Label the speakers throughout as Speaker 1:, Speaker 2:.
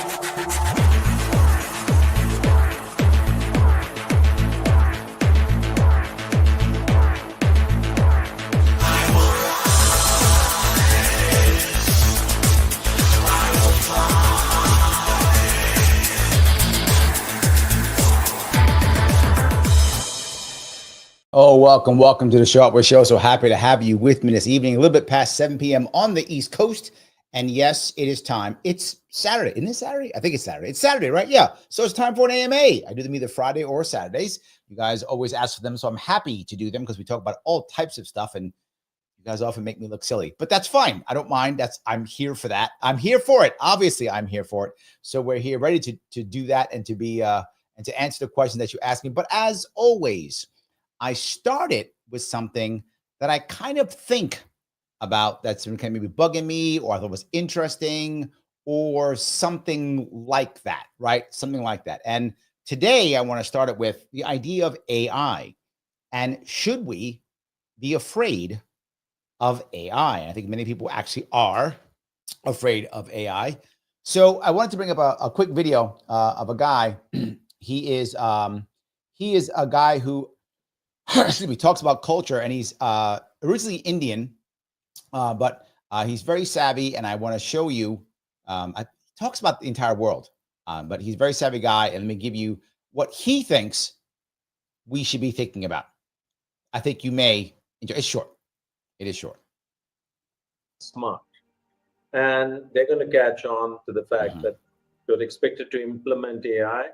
Speaker 1: Oh, welcome to the Sharpe Show. So happy to have you with me this evening, a little bit past 7 p.m. on the East Coast. And yes, it is time. It's Saturday. Isn't it Saturday? I think it's Saturday. It's Saturday, right? Yeah. So it's time for an AMA. I do them either Friday or Saturdays. You guys always ask for them. So I'm happy to do them because we talk about all types of stuff. And you guys often make me look silly, but that's fine. I don't mind. I'm here for that. I'm here for it. Obviously, I'm here for it. So we're here ready to do that and to be and to answer the questions that you ask me. But as always, I started with something that I kind of think about that's been kind of maybe bugging me, or I thought was interesting, or something like that, right? Something like that. And today I want to start it with the idea of AI. And should we be afraid of AI? I think many people actually are afraid of AI. So I wanted to bring up a quick video of a guy. He is a guy who excuse me, talks about culture, and he's originally Indian, but he's very savvy, and I want to show you. He talks about the entire world, but he's a very savvy guy, and let me give you what he thinks we should be thinking about. I think you may enjoy. It's short. It is short.
Speaker 2: Smart, and they're going to catch on to the fact that you're expected to implement AI,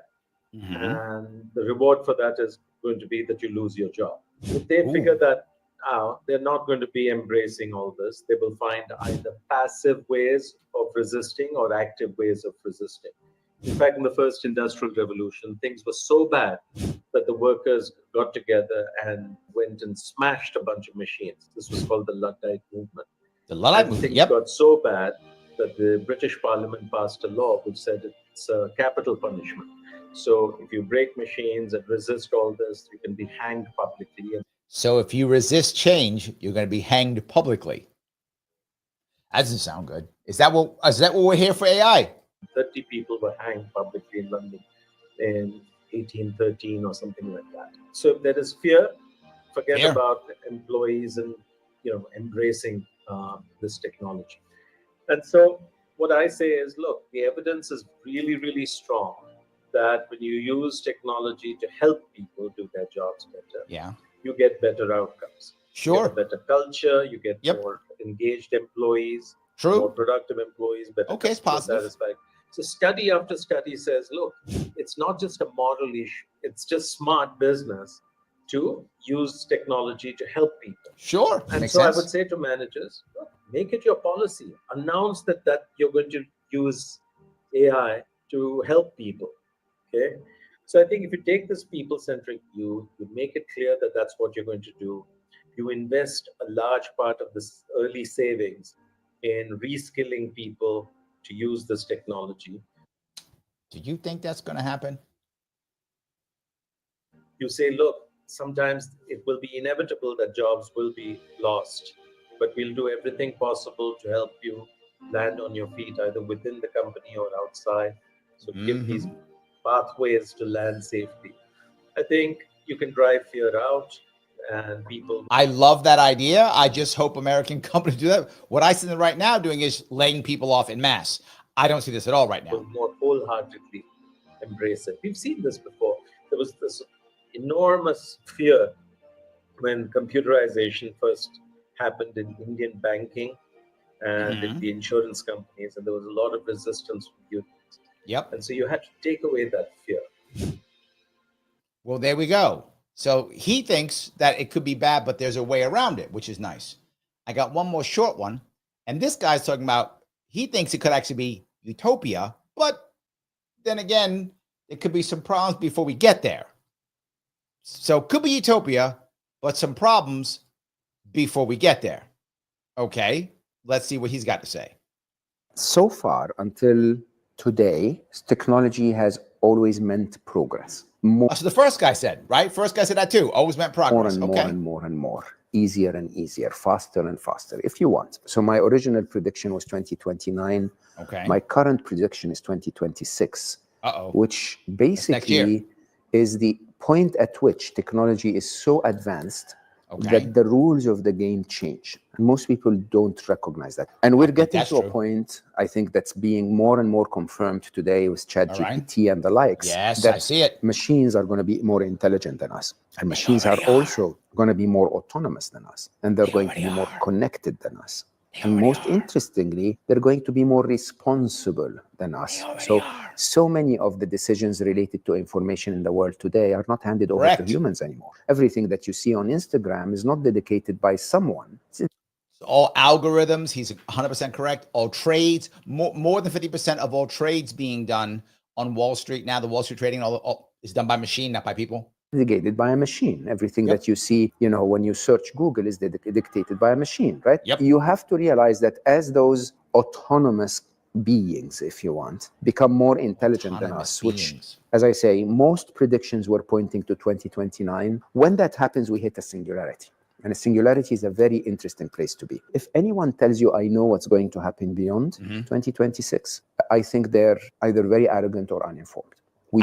Speaker 2: and the reward for that is going to be that you lose your job. If they figure that out, they're not going to be embracing all this. They will find either passive ways of resisting or active ways of resisting. In fact, in the first industrial revolution, things were so bad that the workers got together and went and smashed a bunch of machines. This was called the Luddite movement.
Speaker 1: The Luddite movement,
Speaker 2: things got so bad that the British Parliament passed a law which said it's a capital punishment. So if you break machines and resist all this, you can be hanged publicly.
Speaker 1: So if you resist change, you're going to be hanged publicly. That doesn't sound good. Is that what we're here for AI?
Speaker 2: 30 people were hanged publicly in London in 1813 or something like that. So if there is fear, forget about employees and embracing this technology. And so what I say is, look, the evidence is really, really strong that when you use technology to help people do their jobs better, you get better outcomes.
Speaker 1: Sure.
Speaker 2: You get a better culture, you get more engaged employees, more productive employees, better
Speaker 1: it's positive.
Speaker 2: Satisfied. So study after study says, look, it's not just a moral issue, it's just smart business to use technology to help people.
Speaker 1: Sure.
Speaker 2: And
Speaker 1: makes
Speaker 2: so
Speaker 1: sense.
Speaker 2: I would say to managers, look, make it your policy. Announce that you're going to use AI to help people. Okay, so I think if you take this people-centric view, you make it clear that that's what you're going to do. You invest a large part of this early savings in reskilling people to use this technology.
Speaker 1: Do you think that's going to happen?
Speaker 2: You say, look, sometimes it will be inevitable that jobs will be lost, but we'll do everything possible to help you land on your feet, either within the company or outside. So give these pathways to land safely. I think you can drive fear out, and people.
Speaker 1: I love that idea. I just hope American companies do that. What I see them right now doing is laying people off in mass. I don't see this at all right now.
Speaker 2: More wholeheartedly embrace it. We've seen this before. There was this enormous fear when computerization first happened in Indian banking and in the insurance companies, and there was a lot of resistance from unions. And so you had to take away that fear.
Speaker 1: Well, there we go. So he thinks that it could be bad, but there's a way around it, which is nice. I got one more short one. And this guy's talking about, he thinks it could actually be utopia, but then again, it could be some problems before we get there. So it could be utopia, but some problems before we get there. Okay, let's see what he's got to say.
Speaker 3: So far, until today, technology has always meant progress.
Speaker 1: So the first guy said, right? First guy said that too. Always meant progress.
Speaker 3: More and more and more and more. easier and easier, faster and faster, if you want. So my original prediction was 2029.
Speaker 1: Okay.
Speaker 3: My current prediction is 2026, which
Speaker 1: next
Speaker 3: basically is the point at which technology is so advanced that the rules of the game change. Most people don't recognize that. And we're getting to a point, I think, that's being more and more confirmed today with ChatGPT and the likes.
Speaker 1: Yes,
Speaker 3: that
Speaker 1: I see it.
Speaker 3: Machines are going to be more intelligent than us. And machines are also going to be more autonomous than us. And they're going to be more onnected than us. And most interestingly, they're going to be more responsible than us. So many of the decisions related to information in the world today are not handed over to humans anymore. Everything that you see on Instagram is not dedicated by someone.
Speaker 1: All algorithms, he's 100% correct. All trades, more than 50% of all trades being done on Wall Street now, the Wall Street trading all is done by machine, not by people.
Speaker 3: Dictated by a machine. Everything that you see, when you search Google is dictated by a machine, right? You have to realize that as those autonomous beings, if you want, become more intelligent than us, which, as I say, most predictions were pointing to 2029. When that happens, we hit a singularity. And a singularity is a very interesting place to be. If anyone tells you, I know what's going to happen beyond 2026, I think they're either very arrogant or uninformed.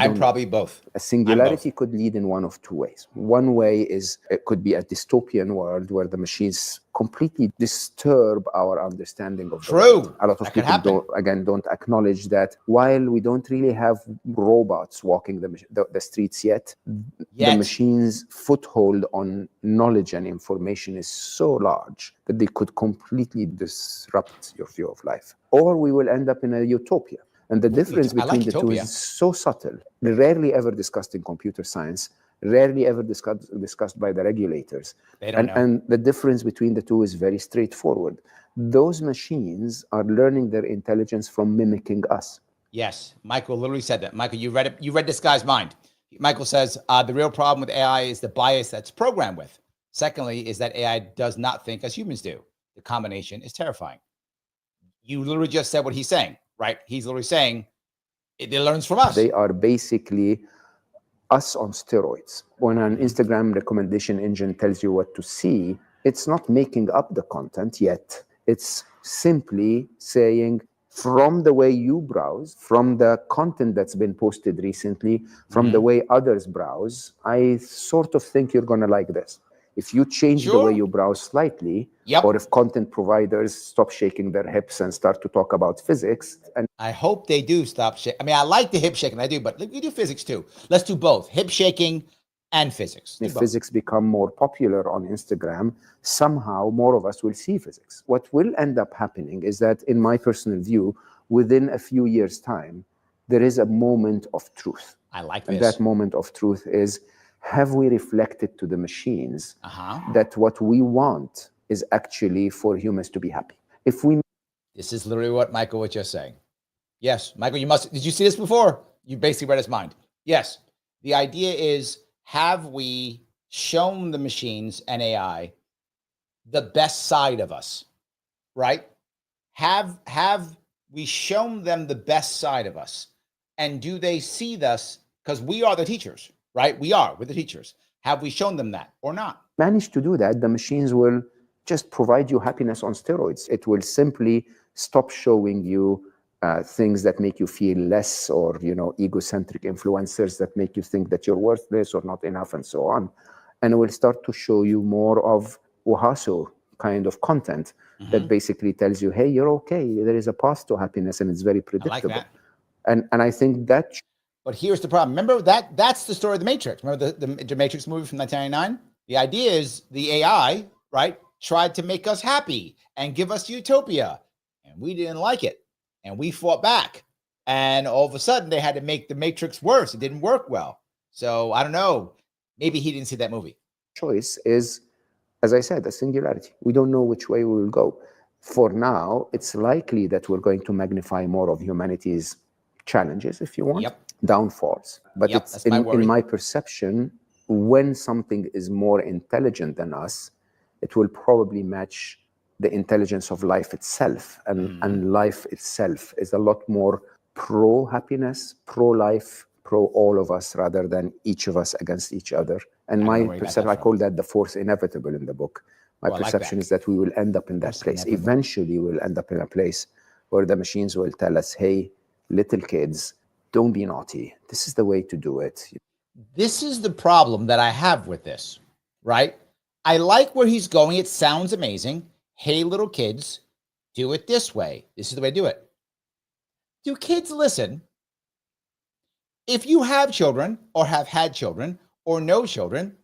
Speaker 1: I'm probably both.
Speaker 3: A singularity could lead in one of two ways. One way is it could be a dystopian world where the machines completely disturb our understanding of the world. A lot of people don't acknowledge that while we don't really have robots walking the streets yet, the machines' foothold on knowledge and information is so large that they could completely disrupt your view of life. Or we will end up in a utopia. And the difference between the two is so subtle, rarely ever discussed in computer science, rarely ever discussed by the regulators. And the difference between the two is very straightforward. Those machines are learning their intelligence from mimicking us.
Speaker 1: Yes, Michael literally said that. Michael, you read this guy's mind. Michael says, the real problem with AI is the bias that's programmed with. Secondly, is that AI does not think as humans do. The combination is terrifying. You literally just said what he's saying. Right? He's literally saying it learns from us.
Speaker 3: They are basically us on steroids. When an Instagram recommendation engine tells you what to see, it's not making up the content yet. It's simply saying, from the way you browse, from the content that's been posted recently, from the way others browse, I sort of think you're going to like this. If you change the way you browse slightly, or if content providers stop shaking their hips and start to talk about physics. And
Speaker 1: I hope they do stop shaking. I mean, I like the hip shaking, I do, but we do physics too. Let's do both, hip shaking and physics.
Speaker 3: If physics become more popular on Instagram, somehow more of us will see physics. What will end up happening is that, in my personal view, within a few years' time, there is a moment of truth.
Speaker 1: I like this.
Speaker 3: And that moment of truth is, have we reflected to the machines that what we want is actually for humans to be happy?
Speaker 1: This is literally what Michael was just saying. Yes, Michael, did you see this before? You basically read his mind. Yes. The idea is, have we shown the machines and AI the best side of us, right? Have we shown them the best side of us? And do they see us? Because we are the teachers, right? We're the teachers. Have we shown them that or not?
Speaker 3: Manage to do that, the machines will just provide you happiness on steroids. It will simply stop showing you things that make you feel less, or egocentric influencers that make you think that you're worthless or not enough, and so on. And it will start to show you more of Wahaso kind of content that basically tells you, hey, you're okay. There is a path to happiness, and it's very predictable.
Speaker 1: I like that.
Speaker 3: And I think that.
Speaker 1: But here's the problem. Remember that's the story of the Matrix. Remember the Matrix movie from 1999? The idea is the AI, right, tried to make us happy and give us utopia, and we didn't like it, and we fought back, and all of a sudden they had to make the Matrix worse. It didn't work well. So I don't know. Maybe he didn't see that movie.
Speaker 3: Choice is, as I said, a singularity. We don't know which way we will go. For now, it's likely that we're going to magnify more of humanity's challenges, if you want, downfalls. But it's in my perception, when something is more intelligent than us, it will probably match the intelligence of life itself. And life itself is a lot more pro-happiness, pro-life, pro-all of us, rather than each of us against each other. And my perception, I call that the force inevitable in the book. My perception is that we will end up in that place. Eventually, we'll end up in a place where the machines will tell us, hey, little kids, don't be naughty. This is the way to do it.
Speaker 1: This is the problem that I have with this, right? I like where he's going. It sounds amazing. Hey, little kids, do it this way. This is the way to do it. Do kids listen? If you have children or have had children or know children,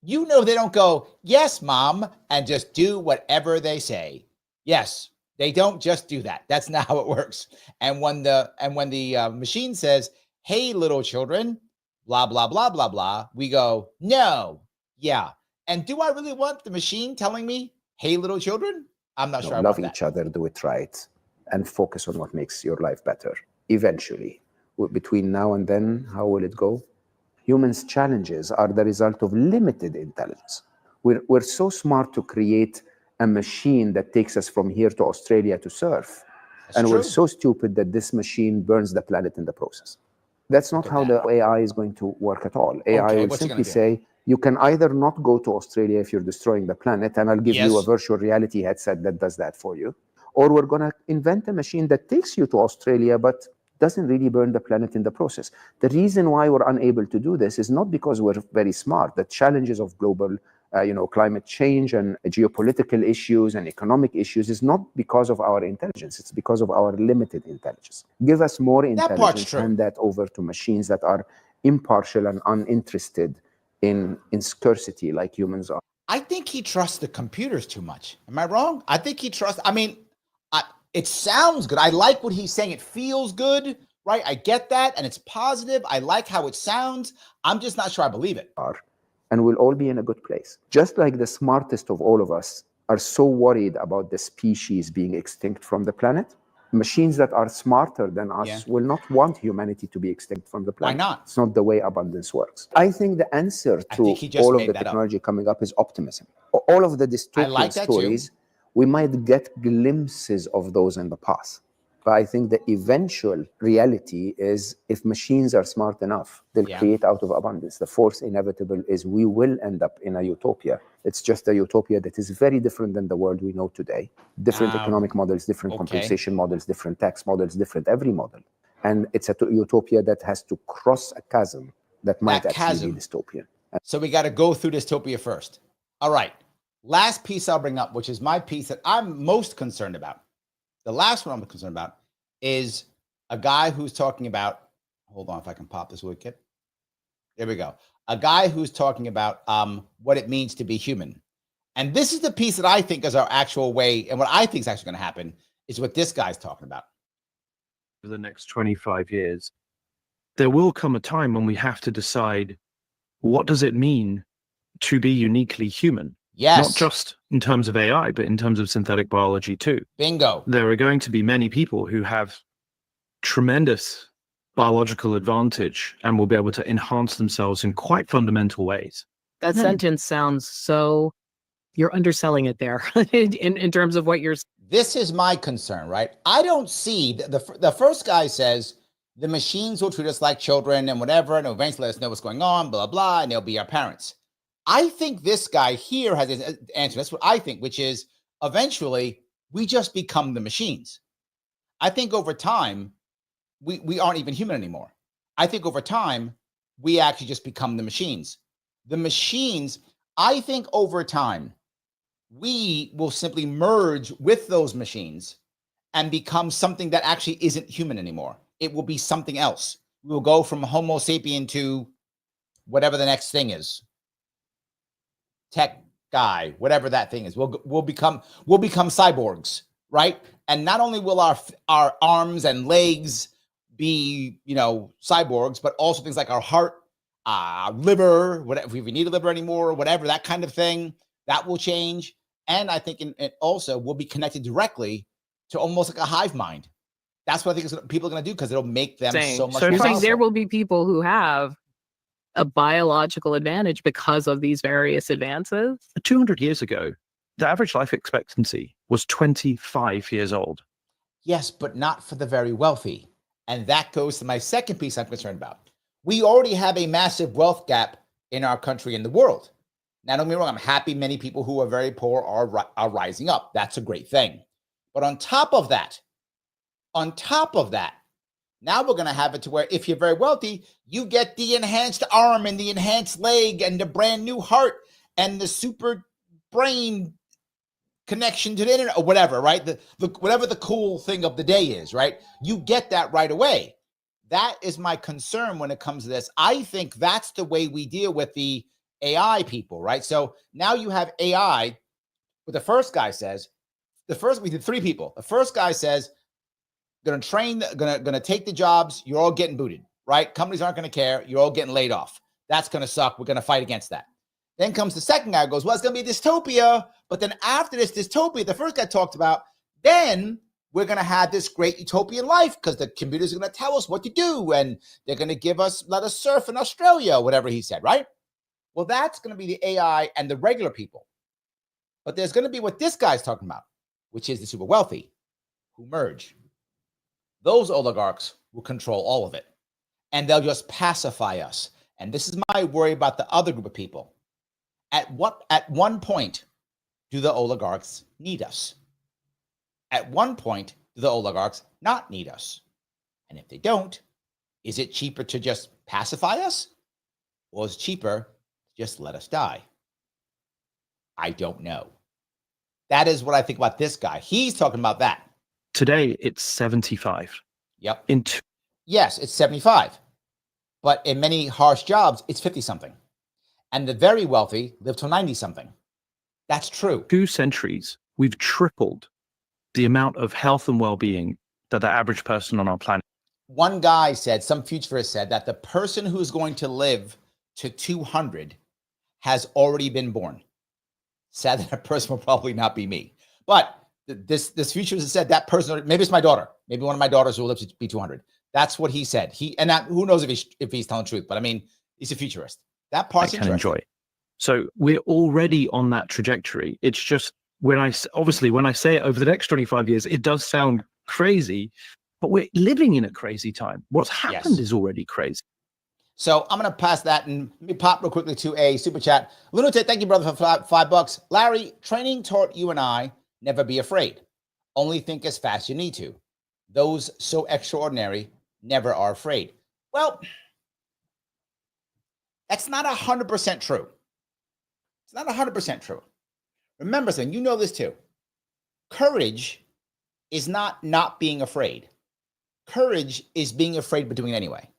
Speaker 1: you know they don't go, yes, mom, and just do whatever they say. Yes, they don't just do that. That's not how it works. And when the machine says, hey, little children, blah, blah, blah, blah, blah, we go, no, yeah. And do I really want the machine telling me, hey, little children? I'm not sure I
Speaker 3: love
Speaker 1: want that.
Speaker 3: Each other, do it right, and focus on what makes your life better. Eventually, between now and then, how will it go? Humans' challenges are the result of limited intelligence. We're so smart to create a machine that takes us from here to Australia to surf. And we're so stupid that this machine burns the planet in the process. That's not how the AI is going to work at all. AI will simply say, you can either not go to Australia if you're destroying the planet, and I'll give you a virtual reality headset that does that for you. Or we're going to invent a machine that takes you to Australia, but doesn't really burn the planet in the process. The reason why we're unable to do this is not because we're very smart. The challenges of global climate change and geopolitical issues and economic issues is not because of our intelligence. It's because of our limited intelligence. Give us more intelligence, hand that over to machines that are impartial and uninterested in scarcity like humans are.
Speaker 1: I think he trusts the computers too much. Am I wrong? I think he trusts, it sounds good. I like what he's saying. It feels good, right? I get that. And it's positive. I like how it sounds. I'm just not sure I believe it.
Speaker 3: And we'll all be in a good place. Just like the smartest of all of us are so worried about the species being extinct from the planet, machines that are smarter than us will not want humanity to be extinct from the planet.
Speaker 1: Why not?
Speaker 3: It's not the way abundance works. I think the answer to all of the technology coming up is optimism. All of the dystopian stories, we might get glimpses of those in the past. But I think the eventual reality is if machines are smart enough, they'll create out of abundance. The force inevitable is we will end up in a utopia. It's just a utopia that is very different than the world we know today. Different economic models, different compensation models, different tax models, different every model. And it's a utopia that has to cross a chasm that might actually be dystopian.
Speaker 1: So we got to go through dystopia first. All right. Last piece I'll bring up, which is my piece that I'm most concerned about. The last one I'm concerned about is a guy who's talking about, hold on if I can pop this wicket. There we go. A guy who's talking about what it means to be human. And this is the piece that I think is our actual way, and what I think is actually going to happen is what this guy's talking about.
Speaker 4: For the next 25 years, there will come a time when we have to decide, what does it mean to be uniquely human?
Speaker 1: Yes.
Speaker 4: Not just in terms of AI, but in terms of synthetic biology too.
Speaker 1: Bingo.
Speaker 4: There are going to be many people who have tremendous biological advantage and will be able to enhance themselves in quite fundamental ways.
Speaker 5: That sentence sounds so, you're underselling it there in terms of what you're.
Speaker 1: This is my concern, right? I don't see, the first guy says, the machines will treat us like children and whatever, and eventually let us know what's going on, blah, blah, and they'll be our parents. I think this guy here has his answer. That's what I think, which is eventually we just become the machines. I think over time, we aren't even human anymore. I think over time, we actually just become the machines. The machines, I think over time, we will simply merge with those machines and become something that actually isn't human anymore. It will be something else. We will go from Homo sapien to whatever the next thing is. Tech guy, whatever that thing is, we'll become cyborgs, right? And not only will our arms and legs be, cyborgs, but also things like our heart, liver, whatever, if we need a liver anymore, whatever, that kind of thing, that will change. And I think it also will be connected directly to almost like a hive mind. That's what I think people are going to do because it'll make them so much more
Speaker 5: You're saying
Speaker 1: powerful.
Speaker 5: there will be people who have a biological advantage because of these various advances?
Speaker 4: 200 years ago, the average life expectancy was 25 years old.
Speaker 1: Yes, but not for the very wealthy. And that goes to my second piece I'm concerned about. We already have a massive wealth gap in our country and the world. Now, don't get me wrong, I'm happy many people who are very poor are rising up. That's a great thing. But on top of that, now we're going to have it to where if you're very wealthy, you get the enhanced arm and the enhanced leg and the brand new heart and the super brain connection to the internet or whatever, right? Whatever the cool thing of the day is, right? You get that right away. That is my concern when it comes to this. I think that's the way we deal with the AI people, right? So now you have AI. What the first guy says, we did 3 people. The first guy says, gonna take the jobs. You're all getting booted, right? Companies aren't gonna care. You're all getting laid off. That's gonna suck. We're gonna fight against that. Then comes the second guy, goes, well, it's gonna be a dystopia. But then after this dystopia, the first guy talked about, then we're gonna have this great utopian life because the computers are gonna tell us what to do, and they're gonna let us surf in Australia, whatever he said, right? Well, that's gonna be the AI and the regular people. But there's gonna be what this guy's talking about, which is the super wealthy who merge. Those oligarchs will control all of it, and they'll just pacify us. And this is my worry about the other group of people. At one point, do the oligarchs need us? At one point, do the oligarchs not need us? And if they don't, is it cheaper to just pacify us? Or is it cheaper to just let us die? I don't know. That is what I think about this guy. He's talking about that.
Speaker 4: Today, it's 75.
Speaker 1: Yep.
Speaker 4: Yes,
Speaker 1: it's 75. But in many harsh jobs, it's 50-something. And the very wealthy live till 90-something. That's true.
Speaker 4: 2 centuries, we've tripled the amount of health and well-being that the average person on our planet.
Speaker 1: One guy said, some futurist said, that the person who's going to live to 200 has already been born. Sad that person will probably not be me. But this futurist said that person, maybe it's my daughter, maybe one of my daughters who will live to be 200. That's what he said. Who knows if he's telling the truth, but I mean, he's a futurist. That part's interesting.
Speaker 4: Enjoy. So we're already on that trajectory. It's just when I say it over the next 25 years, it does sound crazy, but we're living in a crazy time. What's happened is already crazy.
Speaker 1: So I'm going to pass that and let me pop real quickly to a super chat. Lunatic, thank you, brother, for $5. Larry, training taught you and I never be afraid. Only think as fast as you need to. Those so extraordinary never are afraid. Well, that's not 100% true. It's not 100% true. Remember something, you know this too. Courage is not being afraid. Courage is being afraid but doing it anyway.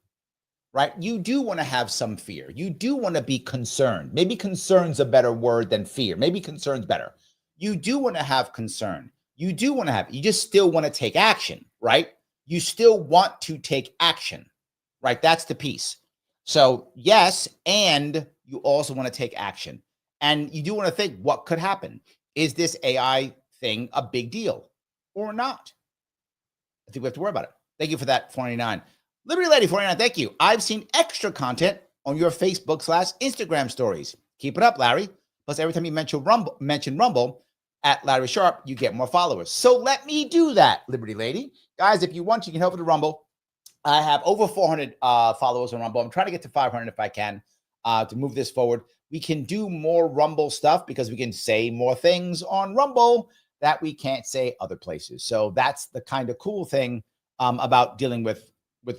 Speaker 1: Right? You do want to have some fear. You do want to be concerned. Maybe concern's a better word than fear. Maybe concern's better. You do want to have concern. You just still want to take action, right? You still want to take action, right? That's the piece. So yes, and you also want to take action. And you do want to think, what could happen? Is this AI thing a big deal or not? I think we have to worry about it. Thank you for that, 499. Liberty Lady 49, thank you. I've seen extra content on your Facebook/Instagram stories. Keep it up, Larry. Plus, every time you mention Rumble at Larry Sharpe, you get more followers. So let me do that, Liberty Lady. Guys, if you want, you can help with the Rumble. I have over 400 followers on Rumble. I'm trying to get to 500 if I can to move this forward. We can do more Rumble stuff because we can say more things on Rumble that we can't say other places. So that's the kind of cool thing about dealing with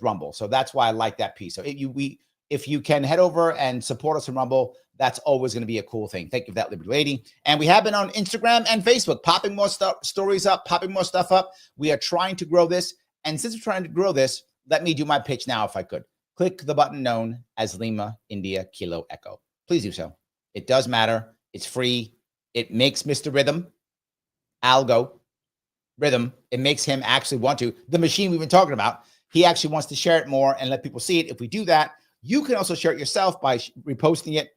Speaker 1: Rumble. So that's why I like that piece. So if you can head over and support us in Rumble, that's always going to be a cool thing. Thank you for that, Liberty Lady. And we have been on Instagram and Facebook, popping more stories up, popping more stuff up. We are trying to grow this. And since we're trying to grow this, let me do my pitch now if I could. Click the button known as Lima India Kilo Echo. Please do so. It does matter. It's free. It makes Mr. Rhythm, Algo, Rhythm, it makes him actually want to. The machine we've been talking about, he actually wants to share it more and let people see it. If we do that, you can also share it yourself by reposting it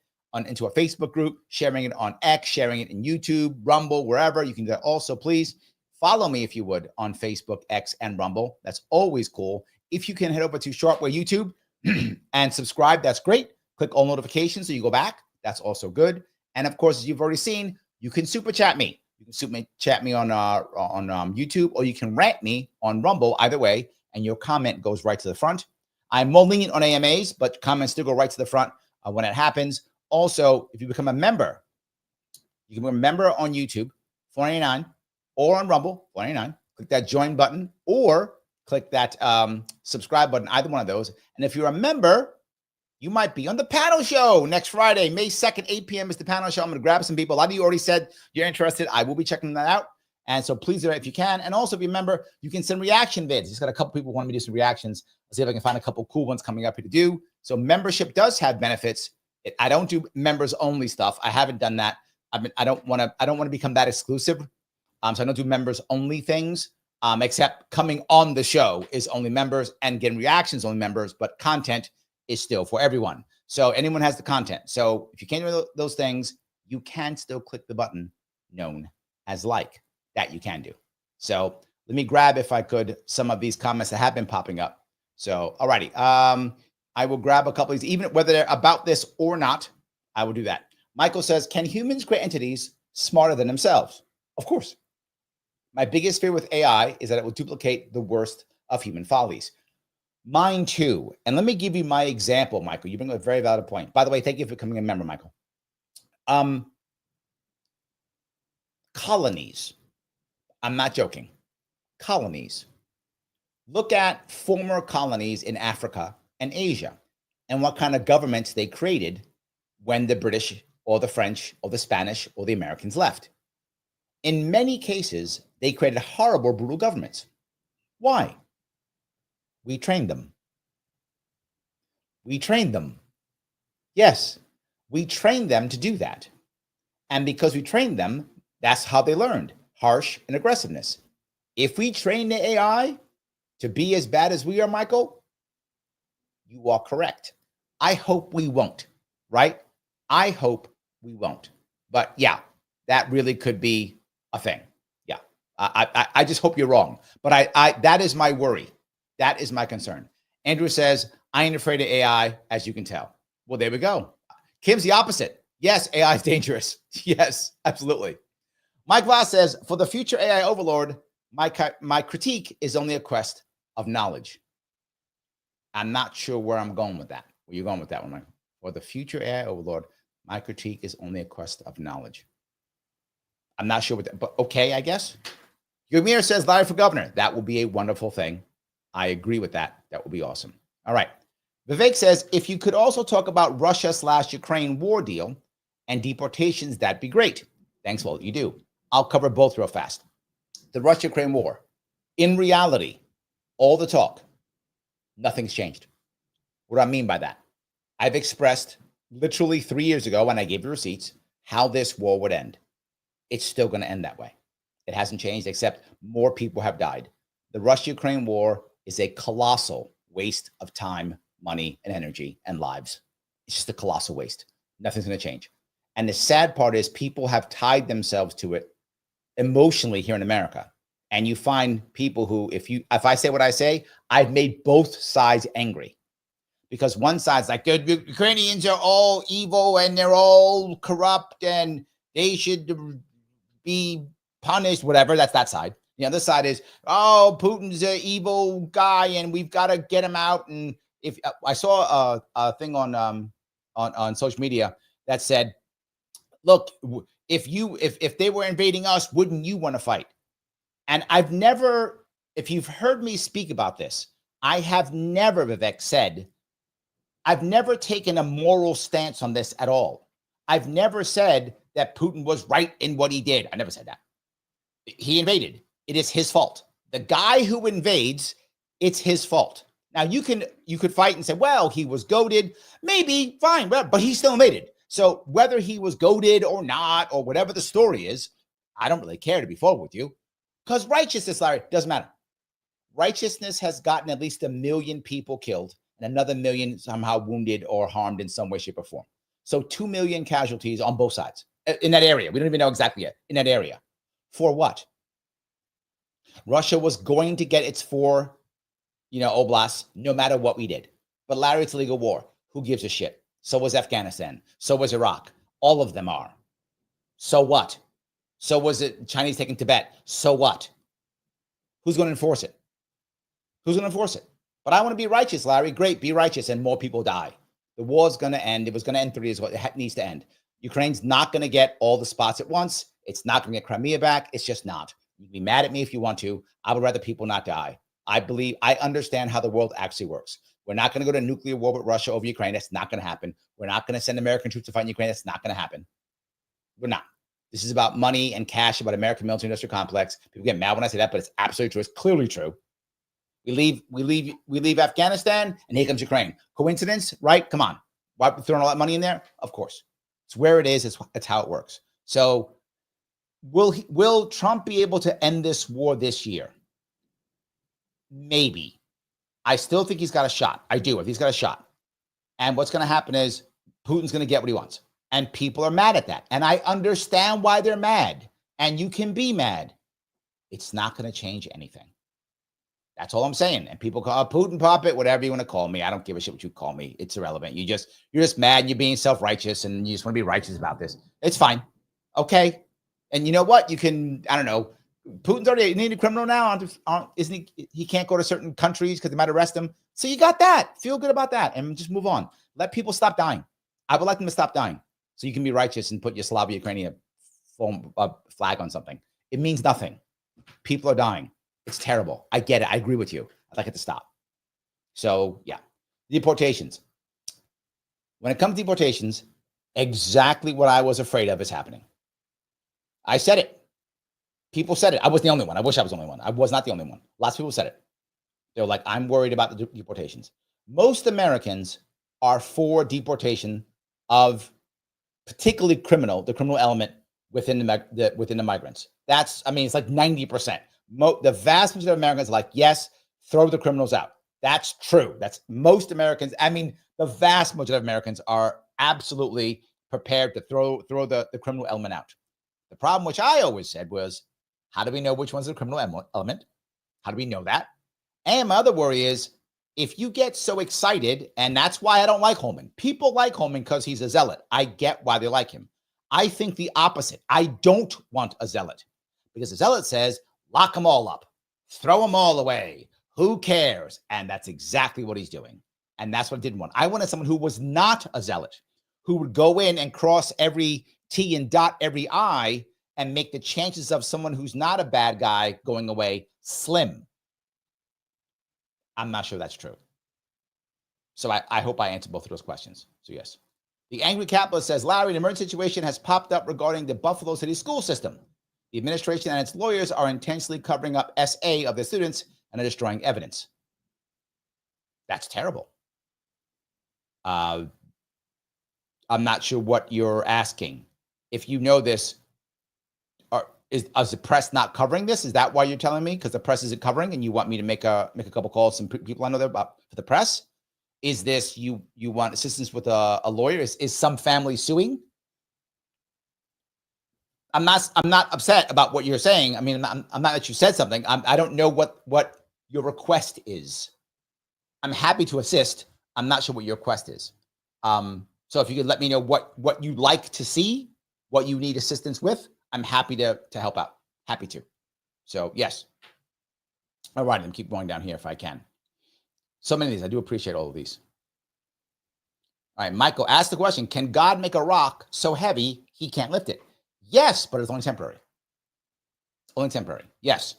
Speaker 1: into a Facebook group, sharing it on X, sharing it in YouTube, Rumble, wherever. You can do that also. Please follow me if you would on Facebook, X, and Rumble. That's always cool. If you can head over to Sharpeway YouTube and subscribe, that's great. Click all notifications so you go back. That's also good. And of course, as you've already seen, you can super chat me. You can super chat me on YouTube, or you can rant me on Rumble. Either way, and your comment goes right to the front. I'm more lenient on AMAs, but comments still go right to the front when it happens. Also, if you become a member, you can become a member on YouTube, $4.99, or on Rumble, $4.99. Click that join button or click that subscribe button, either one of those. And if you're a member, you might be on the panel show next Friday, May 2nd, 8 p.m. is the panel show. I'm going to grab some people. A lot of you already said you're interested. I will be checking that out. And so please do it if you can. And also, if you remember, you can send reaction vids. Just got a couple people who want me to do some reactions. I'll see if I can find a couple cool ones coming up here to do. So membership does have benefits. I don't do members only stuff. I haven't done that. I don't want to become that exclusive. So I don't do members only things, except coming on the show is only members and getting reactions only members, but content is still for everyone. So anyone has the content. So if you can't do those things, you can still click the button known as like. That you can do. So let me grab, if I could, some of these comments that have been popping up. So, all righty. I will grab a couple of these, even whether they're about this or not, I will do that. Michael says, can humans create entities smarter than themselves? Of course. My biggest fear with AI is that it will duplicate the worst of human follies. Mine too. And let me give you my example, Michael. You bring up a very valid point. By the way, thank you for becoming a member, Michael. Colonies. I'm not joking. Colonies. Look at former colonies in Africa and Asia and what kind of governments they created when the British or the French or the Spanish or the Americans left. In many cases, they created horrible, brutal governments. Why? We trained them. We trained them. Yes, we trained them to do that. And because we trained them, that's how they learned. Harsh and aggressiveness. If we train the AI to be as bad as we are, Michael, you are correct. I hope we won't, right? I hope we won't. But yeah, that really could be a thing. Yeah, I just hope you're wrong. But that is my worry. That is my concern. Andrew says, I ain't afraid of AI, as you can tell. Well, there we go. Kim's the opposite. Yes, AI is dangerous. Yes, absolutely. Mike Glass says, for the future AI overlord, my critique is only a quest of knowledge. I'm not sure where I'm going with that. Where you going with that one, Mike? For the future AI overlord, my critique is only a quest of knowledge. I'm not sure what that, but okay, I guess. Yumir says, Larry for governor. That will be a wonderful thing. I agree with that. That will be awesome. All right. Vivek says, if you could also talk about Russia/Ukraine war deal and deportations, that'd be great. Thanks, Walt. You do. I'll cover both real fast. The Russia-Ukraine war. In reality, all the talk, nothing's changed. What do I mean by that? I've expressed literally 3 years ago when I gave you receipts how this war would end. It's still going to end that way. It hasn't changed, except more people have died. The Russia-Ukraine war is a colossal waste of time, money, and energy and lives. It's just a colossal waste. Nothing's going to change. And the sad part is people have tied themselves to it emotionally here in America. And you find people who, if I say what I say, I've made both sides angry. Because one side's like, the Ukrainians are all evil and they're all corrupt and they should be punished, whatever. That's that side. The other side is, oh, Putin's an evil guy and we've got to get him out. And if I saw a thing on social media that said, look, if they were invading us, wouldn't you want to fight? And I've never, if you've heard me speak about this, I have never, Vivek, said, I've never taken a moral stance on this at all. I've never said that Putin was right in what he did. I never said that. He invaded. It is his fault. The guy who invades, it's his fault. Now you could fight and say, well, he was goaded. Maybe, fine, but he still invaded. So whether he was goaded or not, or whatever the story is, I don't really care, to be forward with you. Because righteousness, Larry, doesn't matter. Righteousness has gotten at least 1 million people killed and another 1 million somehow wounded or harmed in some way, shape, or form. So 2 million casualties on both sides in that area. We don't even know exactly yet. In that area. For what? Russia was going to get its 4, oblasts, no matter what we did. But Larry, it's a legal war. Who gives a shit? So was Afghanistan. So was Iraq. All of them are. So what? So was it Chinese taking Tibet? So what? Who's going to enforce it? Who's going to enforce it? But I want to be righteous, Larry. Great, be righteous, and more people die. The war is going to end. It was going to end 3 years ago. It needs to end. Ukraine's not going to get all the spots at once. It's not going to get Crimea back. It's just not. You can be mad at me if you want to. I would rather people not die. I understand how the world actually works. We're not going to go to nuclear war with Russia over Ukraine. That's not going to happen. We're not going to send American troops to fight in Ukraine. That's not going to happen. We're not. This is about money and cash, about American military industrial complex. People get mad when I say that, but it's absolutely true. It's clearly true. We leave Afghanistan, and here comes Ukraine. Coincidence, right? Come on. Why are we throwing all that money in there? Of course. It's where it is. It's how it works. So will Trump be able to end this war this year? Maybe. I still think he's got a shot. I do. If he's got a shot. And what's going to happen is Putin's going to get what he wants. And people are mad at that. And I understand why they're mad. And you can be mad. It's not going to change anything. That's all I'm saying. And people call Putin puppet, whatever you want to call me. I don't give a shit what you call me. It's irrelevant. You're just mad and you're being self-righteous and you just want to be righteous about this. It's fine. Okay. And you know what? You can, I don't know. Putin's already a criminal now. Isn't he can't go to certain countries because they might arrest him. So you got that. Feel good about that and just move on. Let people stop dying. I would like them to stop dying so you can be righteous and put your Slava Ukrainian flag on something. It means nothing. People are dying. It's terrible. I get it. I agree with you. I'd like it to stop. So yeah, deportations. When it comes to deportations, exactly what I was afraid of is happening. I said it. People said it. I was the only one. I wish I was the only one. I was not the only one. Lots of people said it. They were like, I'm worried about the deportations. Most Americans are for deportation of particularly the criminal element within the migrants. It's like 90%. The vast majority of Americans are like, yes, throw the criminals out. That's true. That's most Americans. The vast majority of Americans are absolutely prepared to throw the criminal element out. The problem, which I always said, was, how do we know which one's the criminal element? How do we know that? And my other worry is, if you get so excited, and that's why I don't like Holman. People like Holman because he's a zealot. I get why they like him. I think the opposite. I don't want a zealot because a zealot says, lock them all up, throw them all away. Who cares? And that's exactly what he's doing. And that's what I didn't want. I wanted someone who was not a zealot, who would go in and cross every T and dot every I and make the chances of someone who's not a bad guy going away slim. I'm not sure that's true. So I hope I answered both of those questions. So yes. The Angry Capitalist says, Larry, an emergency situation has popped up regarding the Buffalo City school system. The administration and its lawyers are intensely covering up SA of the students and are destroying evidence. That's terrible. I'm not sure what you're asking. If you know this, is the press not covering this? Is that why you're telling me? Because the press isn't covering, and you want me to make a couple calls to some people I know there about for the press? Is this you want assistance with a lawyer? Is some family suing? I'm not upset about what you're saying. I'm not that you said something. I don't know what your request is. I'm happy to assist. I'm not sure what your request is. So if you could let me know what you'd like to see, what you need assistance with, I'm happy to help out. Happy to. So yes. All right, then keep going down here if I can. So many of these. I do appreciate all of these. All right, Michael asked the question, can God make a rock so heavy he can't lift it? Yes, but it's only temporary. Only temporary. Yes.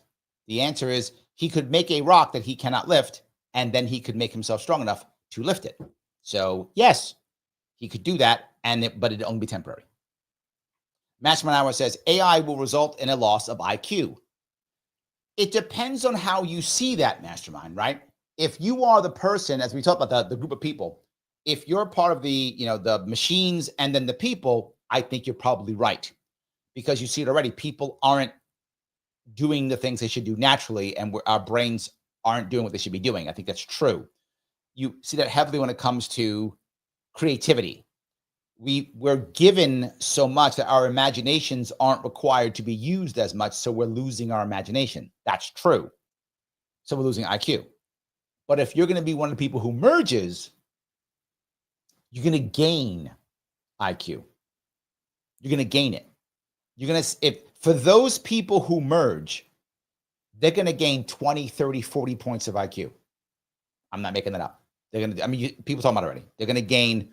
Speaker 1: The answer is he could make a rock that he cannot lift, and then he could make himself strong enough to lift it. So yes, he could do that, but it'd only be temporary. Mastermind Hour says AI will result in a loss of IQ. It depends on how you see that, Mastermind, right? If you are the person, as we talked about the group of people, if you're part of the machines and then the people, I think you're probably right. Because you see it already, people aren't doing the things they should do naturally, and our brains aren't doing what they should be doing. I think that's true. You see that heavily when it comes to creativity. We're given so much that our imaginations aren't required to be used as much, so we're losing our imagination. That's true. So we're losing IQ. But if you're going to be one of the people who merges, you're going to gain IQ. You're going to gain it. For those people who merge, they're going to gain 20, 30, 40 points of IQ. I'm not making that up. They're going to, I mean, people talking about it already. They're going to gain,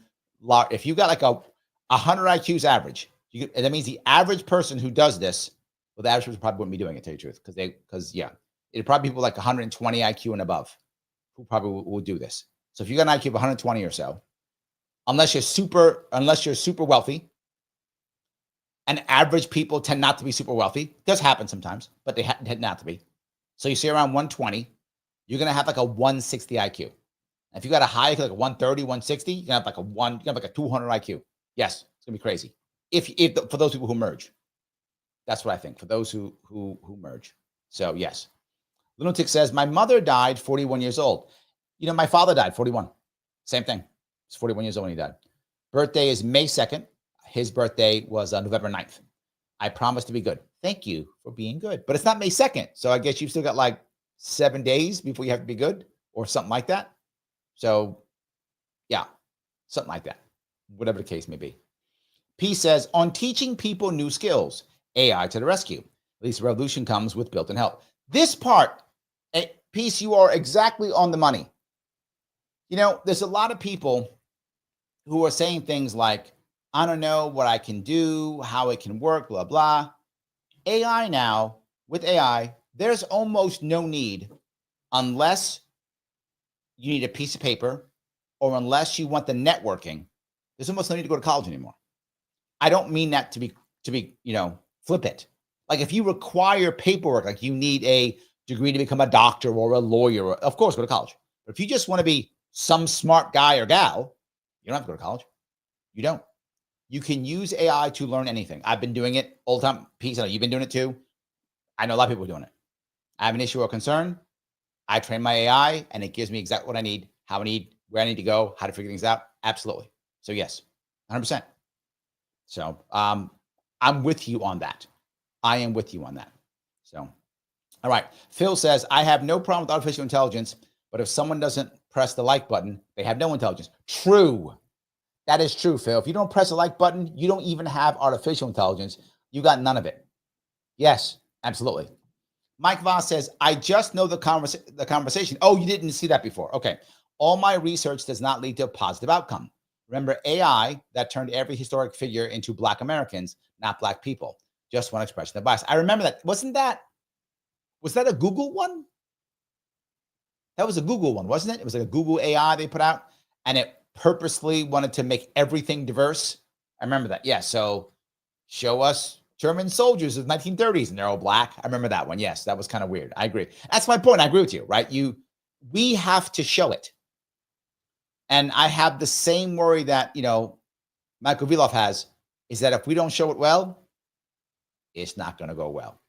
Speaker 1: if you got like a 100 IQs average, that means the average person who does this, well, the average person probably wouldn't be doing it, to tell you the truth. Because it'd probably be people like 120 IQ and above who probably will do this. So if you got an IQ of 120 or so, unless you're super wealthy, and average people tend not to be super wealthy. It does happen sometimes, but they tend not to be. So you see around 120, you're going to have like a 160 IQ. And if you got a high, like a 130, 160, you're going to have like a 200 IQ. Yes, it's going to be crazy. For those people who merge. That's what I think, for those who merge. So yes. Lunatic says, my mother died 41 years old. You know, my father died 41. Same thing. He's 41 years old when he died. Birthday is May 2nd. His birthday was November 9th. I promise to be good. Thank you for being good. But it's not May 2nd. So I guess you've still got like 7 days before you have to be good or something like that. So yeah, something like that. Whatever the case may be. P says, on teaching people new skills, AI to the rescue. At least revolution comes with built-in help. This part, Peace, you are exactly on the money. You know, there's a lot of people who are saying things like, I don't know what I can do, how it can work, blah, blah. AI now, with AI, there's almost no need, unless you need a piece of paper or unless you want the networking, there's almost no need to go to college anymore. I don't mean that to be, flippant. Like if you require paperwork, like you need a degree to become a doctor or a lawyer, of course, go to college. But if you just want to be some smart guy or gal, you don't have to go to college. You don't. You can use AI to learn anything. I've been doing it all the time. Pete, you've been doing it too. I know a lot of people are doing it. I have an issue or concern. I train my AI and it gives me exactly what I need, how I need, where I need to go, how to figure things out. Absolutely. So yes, 100%. So I'm with you on that. I am with you on that. So, all right. Phil says, I have no problem with artificial intelligence, but if someone doesn't press the like button, they have no intelligence. True. That is true, Phil. If you don't press the like button, you don't even have artificial intelligence. You got none of it. Yes, absolutely. Mike Voss says, I just know the conversation. Oh, you didn't see that before. Okay. All my research does not lead to a positive outcome. Remember, AI that turned every historic figure into Black Americans, not Black people. Just one expression of bias. I remember that. Was that a Google one? That was a Google one, wasn't it? It was like a Google AI they put out, and it purposely wanted to make everything diverse. I remember that. Yeah. So show us German soldiers of the 1930s and they're all Black. I remember that one. Yes. That was kind of weird. I agree. That's my point. I agree with you, right? We have to show it. And I have the same worry that, Michael Viloff has, is that if we don't show it well, it's not going to go well.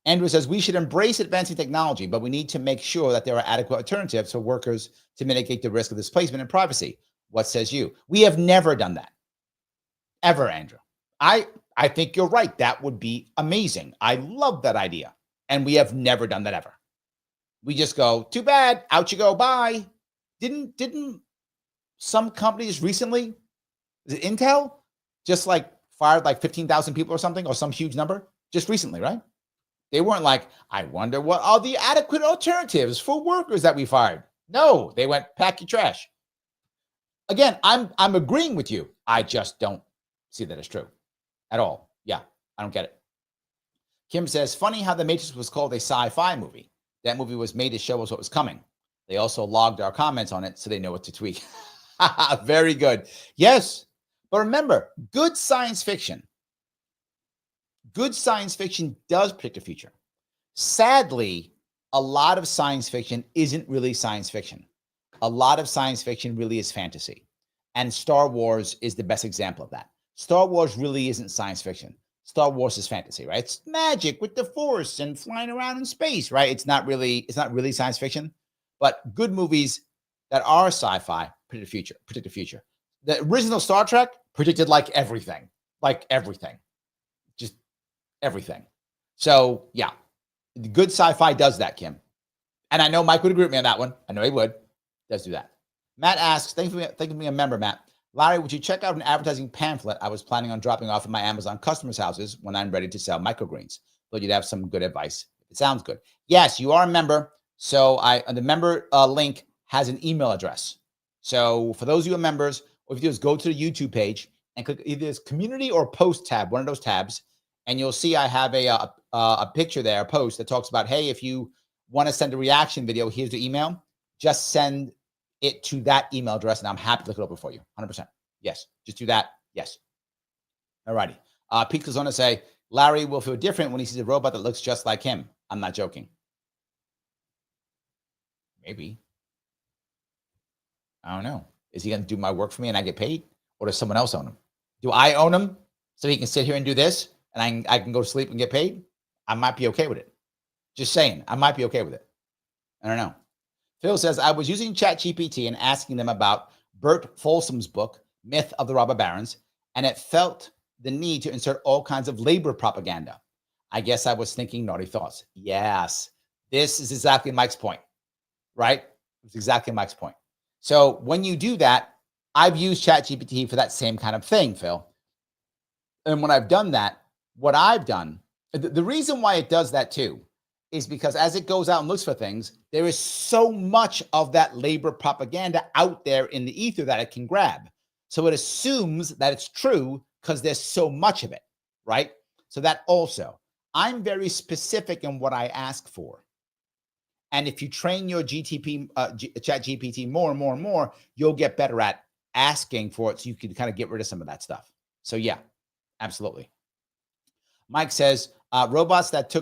Speaker 1: Andrew says, we should embrace advancing technology, but we need to make sure that there are adequate alternatives for workers to mitigate the risk of displacement and privacy. What says you? We have never done that. Ever, Andrew. I think you're right. That would be amazing. I love that idea. And we have never done that ever. We just go, too bad, out you go, bye. Didn't some companies recently, is it Intel, just like fired like 15,000 people or something, or some huge number? Just recently, right? They weren't like, I wonder what are the adequate alternatives for workers that we fired. No, they went, pack your trash. Again, I'm agreeing with you. I just don't see that as true at all. Yeah, I don't get it. Kim says, funny how The Matrix was called a sci-fi movie. That movie was made to show us what was coming. They also logged our comments on it so they know what to tweak. Very good. Yes, but remember, good science fiction does predict the future. Sadly, a lot of science fiction isn't really science fiction. A lot of science fiction really is fantasy. And Star Wars is the best example of that. Star Wars really isn't science fiction. Star Wars is fantasy, right? It's magic with the Force and flying around in space, right? It's not really science fiction. But good movies that are sci-fi predict the future. The original Star Trek predicted like everything. Just everything. So yeah, good sci-fi does that, Kim. And I know Mike would agree with me on that one. I know he would. Does do that. Matt asks, thank you for being a member, Matt. Larry, would you check out an advertising pamphlet I was planning on dropping off at my Amazon customers' houses when I'm ready to sell microgreens? Thought you'd have some good advice. It sounds good. Yes, you are a member. So on the member link, has an email address. So for those of you who are members, what you do is go to the YouTube page and click either this community or post tab, one of those tabs, and you'll see I have a picture there, a post that talks about, hey, if you want to send a reaction video, here's the email. Just send it to that email address, and I'm happy to look it over for you. 100%. Yes, just do that. Yes. All righty. Pete goes on to say, Larry will feel different when he sees a robot that looks just like him. I'm not joking. Maybe. I don't know. Is he going to do my work for me and I get paid? Or does someone else own him? Do I own him so he can sit here and do this and I can go to sleep and get paid? I might be okay with it. Just saying, I might be okay with it. I don't know. Phil says, I was using ChatGPT and asking them about Bert Folsom's book, Myth of the Robber Barons, and it felt the need to insert all kinds of labor propaganda. I guess I was thinking naughty thoughts. Yes, this is exactly Mike's point, right? It's exactly Mike's point. So when you do that, I've used ChatGPT for that same kind of thing, Phil. And when I've done that, what I've done, the reason why it does that too, is because as it goes out and looks for things, there is so much of that labor propaganda out there in the ether that it can grab. So it assumes that it's true because there's so much of it, right? So that also, I'm very specific in what I ask for. And if you train your ChatGPT more and more and more, you'll get better at asking for it so you can kind of get rid of some of that stuff. So yeah, absolutely. Mike says, robots that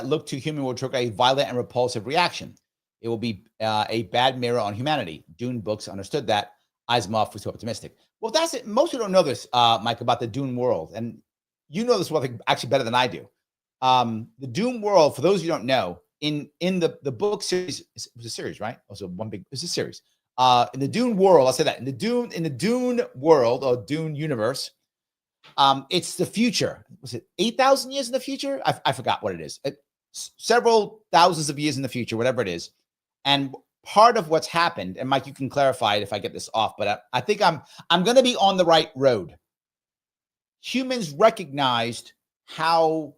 Speaker 1: look too human will trigger a violent and repulsive reaction. It will be a bad mirror on humanity. Dune Books understood that. Asimov was too optimistic. Well, that's it. Most people don't know this, Mike, about the Dune world. And you know this one actually better than I do. The Dune world, for those of you who don't know, in the book series, it was a series, right? Also it's a series. In the Dune world, I'll say that. In the Dune world or Dune universe, it's the future. Was it 8,000 years in the future? I forgot what it is. Several thousands of years in the future, whatever it is. And part of what's happened, and Mike, you can clarify it if I get this off, but I think I'm going to be on the right road. Humans recognized how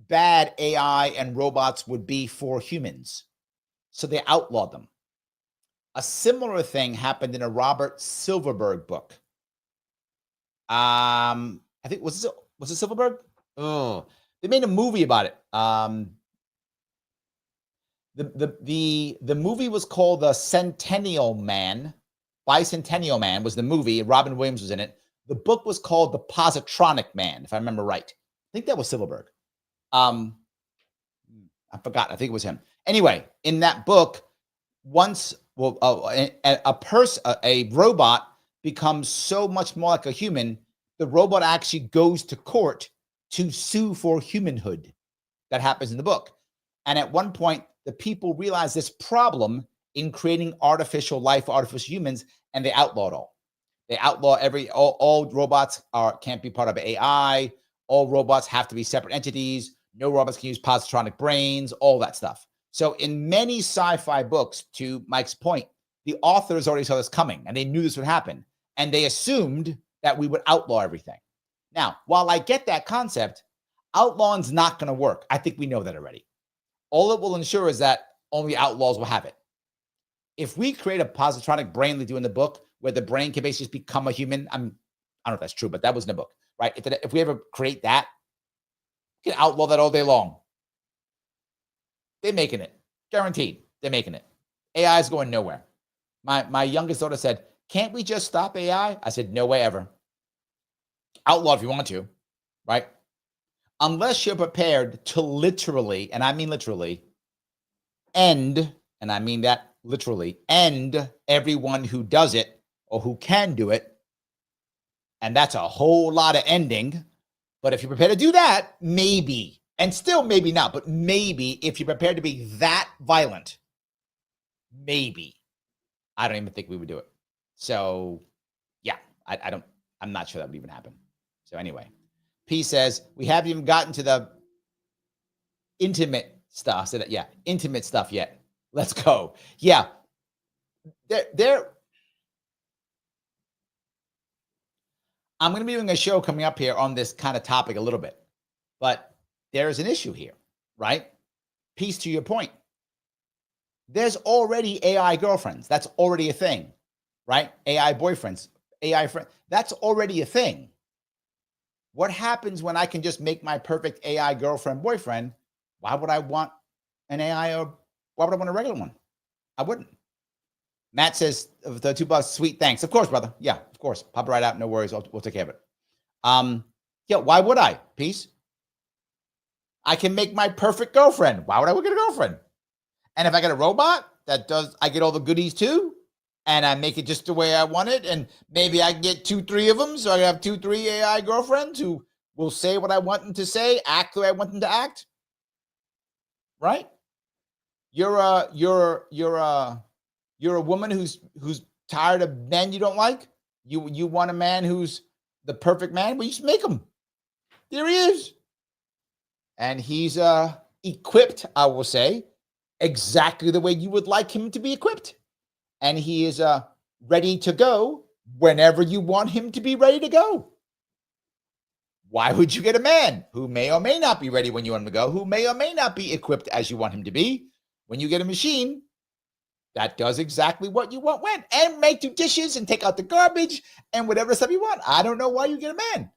Speaker 1: bad AI and robots would be for humans, so they outlawed them. A similar thing happened in a Robert Silverberg book. I think was it Silverberg? Oh, they made a movie about it. The movie was called The Centennial Man. Bicentennial Man was the movie. Robin Williams was in it. The book was called The Positronic Man, if I remember right. I think that was Silverberg. I forgot. I think it was him. Anyway, in that book, once a robot becomes so much more like a human, the robot actually goes to court to sue for humanhood. That happens in the book. And at one point, the people realize this problem in creating artificial life, artificial humans, and they outlaw it all. They outlaw all robots can't be part of AI. All robots have to be separate entities. No robots can use positronic brains, all that stuff. So in many sci-fi books, to Mike's point, the authors already saw this coming and they knew this would happen. And they assumed that we would outlaw everything. Now, while I get that concept, outlawing's not going to work. I think we know that already. All it will ensure is that only outlaws will have it. If we create a positronic brain like they do in the book, where the brain can basically just become a human, I don't know if that's true, but that was in the book, right? If we ever create that, we can outlaw that all day long. They're making it. Guaranteed. They're making it. AI is going nowhere. My youngest daughter said, can't we just stop AI? I said, no way ever. Outlaw if you want to, right? Unless you're prepared to literally, and I mean literally, end, and I mean that literally, end everyone who does it or who can do it. And that's a whole lot of ending. But if you're prepared to do that, maybe, and still maybe not, but maybe if you're prepared to be that violent, maybe. I don't even think we would do it. So yeah, I'm not sure that would even happen. So anyway, P says, we haven't even gotten to the intimate stuff. So that, yeah, intimate stuff yet. Let's go. Yeah. I'm going to be doing a show coming up here on this kind of topic a little bit, but there's an issue here, right? Piece to your point. There's already AI girlfriends. That's already a thing, right? AI boyfriends, AI friends. That's already a thing. What happens when I can just make my perfect AI girlfriend boyfriend? Why would I want an AI, or why would I want a regular one? I wouldn't. Matt says, the $2, sweet, thanks. Of course, brother. Yeah, of course. Pop it right out. No worries. We'll take care of it. Yeah, why would I? Peace. I can make my perfect girlfriend. Why would I get a girlfriend? And if I get a robot that does, I get all the goodies too, and I make it just the way I want it, and maybe I get 2-3 of them, so I have 2-3 AI girlfriends who will say what I want them to say, act the way I want them to act. Right? You're a woman who's tired of men you don't like. You want a man who's the perfect man. Well, you just make him. There he is, and he's equipped, I will say, exactly the way you would like him to be equipped. And he is ready to go whenever you want him to be ready to go. Why would you get a man who may or may not be ready when you want him to go, who may or may not be equipped as you want him to be? When you get a machine that does exactly what you want when, and make two dishes and take out the garbage and whatever stuff you want. I don't know why you get a man.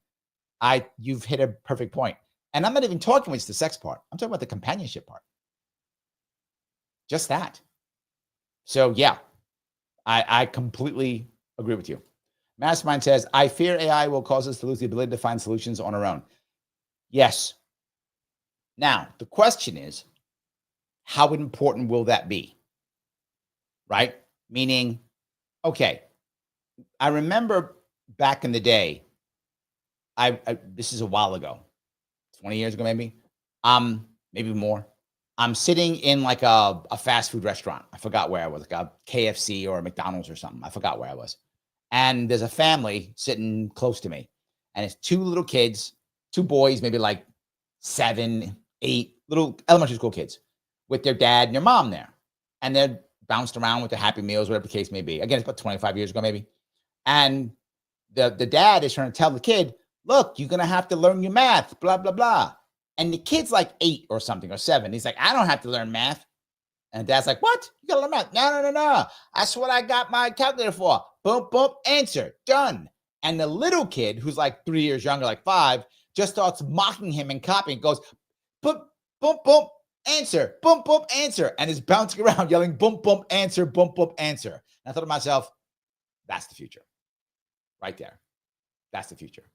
Speaker 1: You've hit a perfect point. And I'm not even talking about the sex part. I'm talking about the companionship part. Just that. So yeah, I completely agree with you. Mastermind says, I fear AI will cause us to lose the ability to find solutions on our own. Yes. Now, the question is, how important will that be? Right? Meaning, okay, I remember back in the day, this is a while ago, 20 years ago, maybe more. I'm sitting in like a fast food restaurant. I forgot where I was, like a KFC or a McDonald's or something. I forgot where I was. And there's a family sitting close to me. And it's 2 little kids, 2 boys, maybe like 7, 8, little elementary school kids with their dad and their mom there. And they're bounced around with their Happy Meals, whatever the case may be. Again, it's about 25 years ago, maybe. And the dad is trying to tell the kid, look, you're going to have to learn your math, blah, blah, blah. And the kid's like 8 or something, or 7. He's like, I don't have to learn math. And dad's like, what? You got to learn math? No. That's what I got my calculator for. Boom, boom, answer, done. And the little kid, who's like 3 years younger, like 5, just starts mocking him and copying, goes, boom, boom, boom, answer, boom, boom, answer. And is bouncing around yelling, boom, boom, answer, boom, boom, answer. And I thought to myself, that's the future. Right there. That's the future.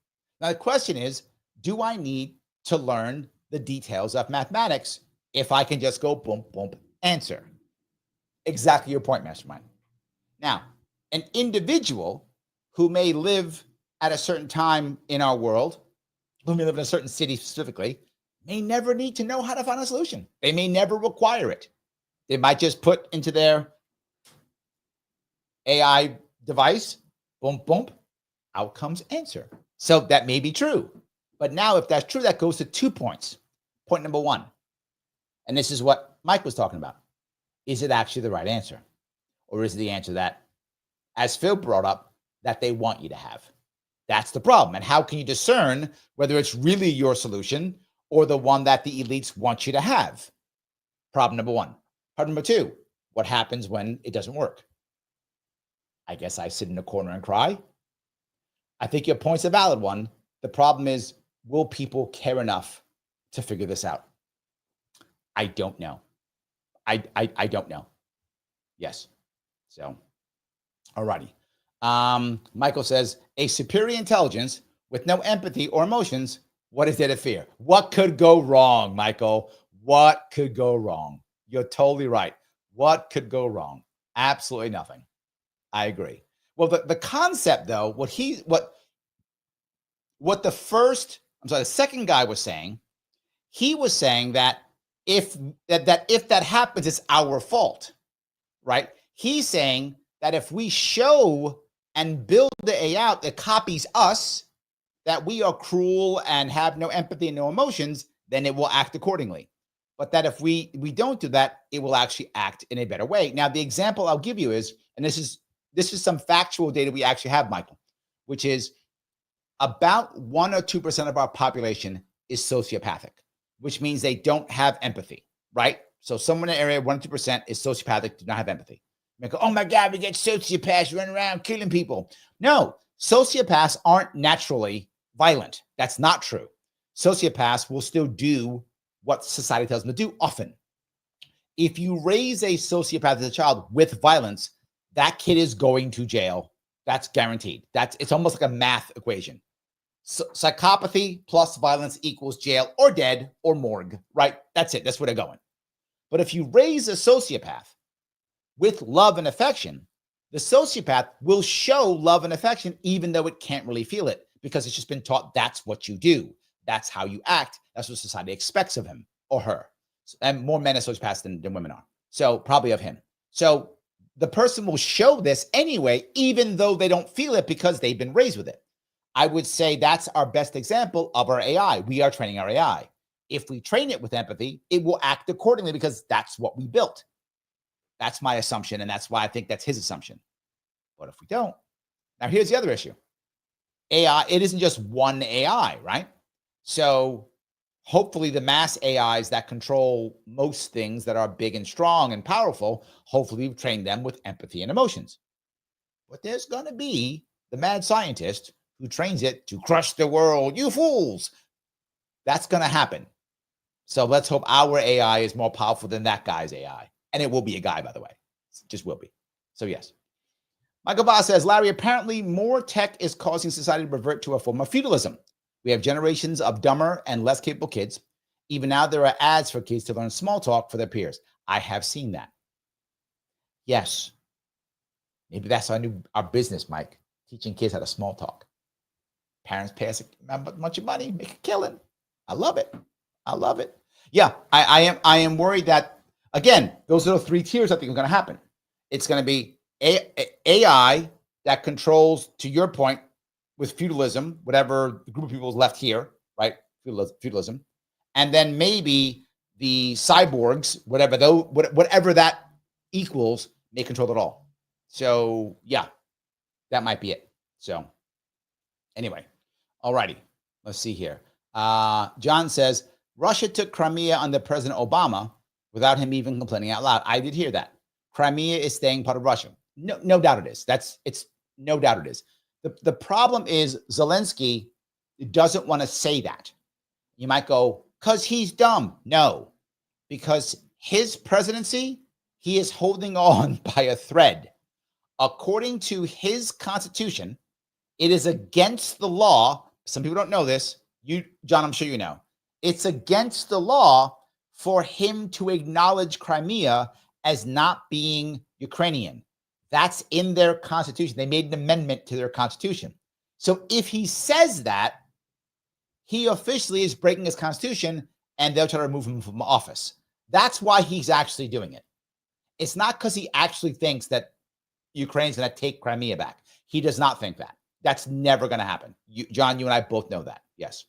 Speaker 1: Now, the question is, do I need to learn the details of mathematics if I can just go boom, boom, answer? Exactly your point, Mastermind. Now, an individual who may live at a certain time in our world, who may live in a certain city specifically, may never need to know how to find a solution. They may never require it. They might just put into their AI device, boom, boom, out comes answer. So that may be true. But now, if that's true, that goes to 2 points. Point number 1, and this is what Mike was talking about. Is it actually the right answer? Or is it the answer that, as Phil brought up, that they want you to have? That's the problem. And how can you discern whether it's really your solution or the one that the elites want you to have? Problem number 1. Problem number 2, what happens when it doesn't work? I guess I sit in a corner and cry. I think your point's a valid one. The problem is, will people care enough to figure this out? I don't know. I don't know. Yes. So, alrighty. Michael says, a superior intelligence with no empathy or emotions, what is there to fear? What could go wrong, Michael? What could go wrong? You're totally right. What could go wrong? Absolutely nothing. I agree. Well, the concept, though, the second guy was saying, he was saying that if that happens, it's our fault, right? He's saying that if we show and build the AI out that copies us, that we are cruel and have no empathy and no emotions, then it will act accordingly. But that if we don't do that, it will actually act in a better way. Now, the example I'll give you is, and this is some factual data we actually have, Michael, which is about 1 or 2% of our population is sociopathic, which means they don't have empathy, right? So someone in the area, 1 to 2% is sociopathic, do not have empathy. You go, oh my God, we get sociopaths running around killing people. No, sociopaths aren't naturally violent. That's not true. Sociopaths will still do what society tells them to do often. If you raise a sociopath as a child with violence, that kid is going to jail. That's guaranteed. It's almost like a math equation. So, psychopathy plus violence equals jail or dead or morgue, right? That's it. That's where they're going. But if you raise a sociopath with love and affection, the sociopath will show love and affection even though it can't really feel it because it's just been taught that's what you do. That's how you act. That's what society expects of him or her. And more men are sociopaths than women are. So probably of him. So the person will show this anyway, even though they don't feel it because they've been raised with it. I would say that's our best example of our AI. We are training our AI. If we train it with empathy, it will act accordingly because that's what we built. That's my assumption, and that's why I think that's his assumption. But if we don't, now here's the other issue. AI, it isn't just one AI, right? So hopefully the mass AIs that control most things that are big and strong and powerful, hopefully we've trained them with empathy and emotions. But there's going to be the mad scientist who trains it to crush the world. You fools. That's going to happen. So let's hope our AI is more powerful than that guy's AI. And it will be a guy, by the way. It just will be. So yes. Michael Voss says, Larry, apparently more tech is causing society to revert to a form of feudalism. We have generations of dumber and less capable kids. Even now, there are ads for kids to learn small talk for their peers. I have seen that. Yes. Maybe that's our business, Mike. Teaching kids how to small talk. Parents pay us a bunch of money, make a killing. I love it. I love it. Yeah, I am worried that, again, those little 3 tiers I think are going to happen. It's going to be AI that controls, to your point, with feudalism, whatever the group of people is left here, right? Feudalism. And then maybe the cyborgs, whatever that equals, may control it all. So yeah, that might be it. So anyway, all righty. Let's see here. John says, Russia took Crimea under President Obama without him even complaining out loud. I did hear that. Crimea is staying part of Russia. No doubt it is. It's no doubt it is. The problem is Zelensky doesn't want to say that. You might go, because he's dumb. No, because his presidency, he is holding on by a thread. According to his constitution, it is against the law. Some people don't know this. You, John, I'm sure you know. It's against the law for him to acknowledge Crimea as not being Ukrainian. That's in their constitution. They made an amendment to their constitution. So if he says that, he officially is breaking his constitution and they'll try to remove him from office. That's why he's actually doing it. It's not because he actually thinks that Ukraine's going to take Crimea back. He does not think that. That's never going to happen. John, you and I both know that. Yes.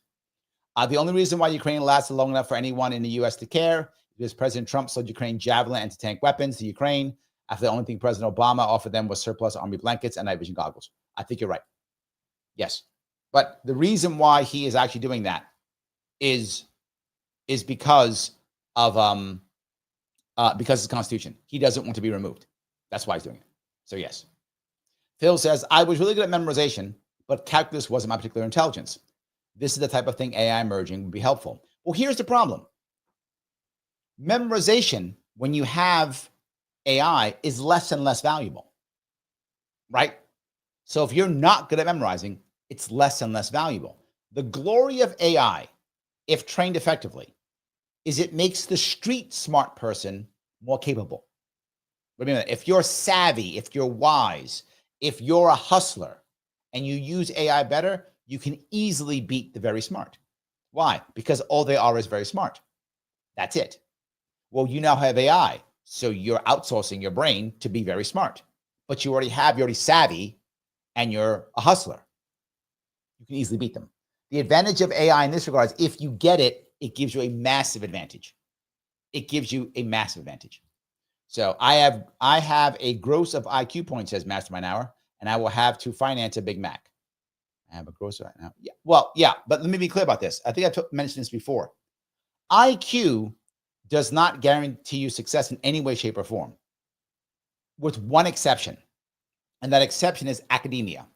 Speaker 1: The only reason why Ukraine lasted long enough for anyone in the U.S. to care is President Trump sold Ukraine Javelin anti-tank weapons to Ukraine after the only thing President Obama offered them was surplus army blankets and night vision goggles. I think you're right. Yes. But the reason why he is actually doing that is because of his constitution. He doesn't want to be removed. That's why he's doing it. So yes. Phil says, I was really good at memorization, but calculus wasn't my particular intelligence. This is the type of thing AI merging would be helpful. Well, here's the problem. Memorization, when you have AI, is less and less valuable, right? So if you're not good at memorizing, it's less and less valuable. The glory of AI, if trained effectively, is it makes the street smart person more capable. Remember, if you're savvy, if you're wise, if you're a hustler and you use AI better, you can easily beat the very smart. Why? Because all they are is very smart. That's it. Well, you now have AI, so you're outsourcing your brain to be very smart. But you're already savvy, and you're a hustler. You can easily beat them. The advantage of AI in this regard is if you get it, it gives you a massive advantage. It gives you a massive advantage. So I have a gross of IQ points, says Mastermind Hour, and I will have to finance a Big Mac. I have a gross right now. Yeah. Well, yeah, but let me be clear about this. I think I mentioned this before. IQ does not guarantee you success in any way, shape, or form, with one exception. And that exception is academia.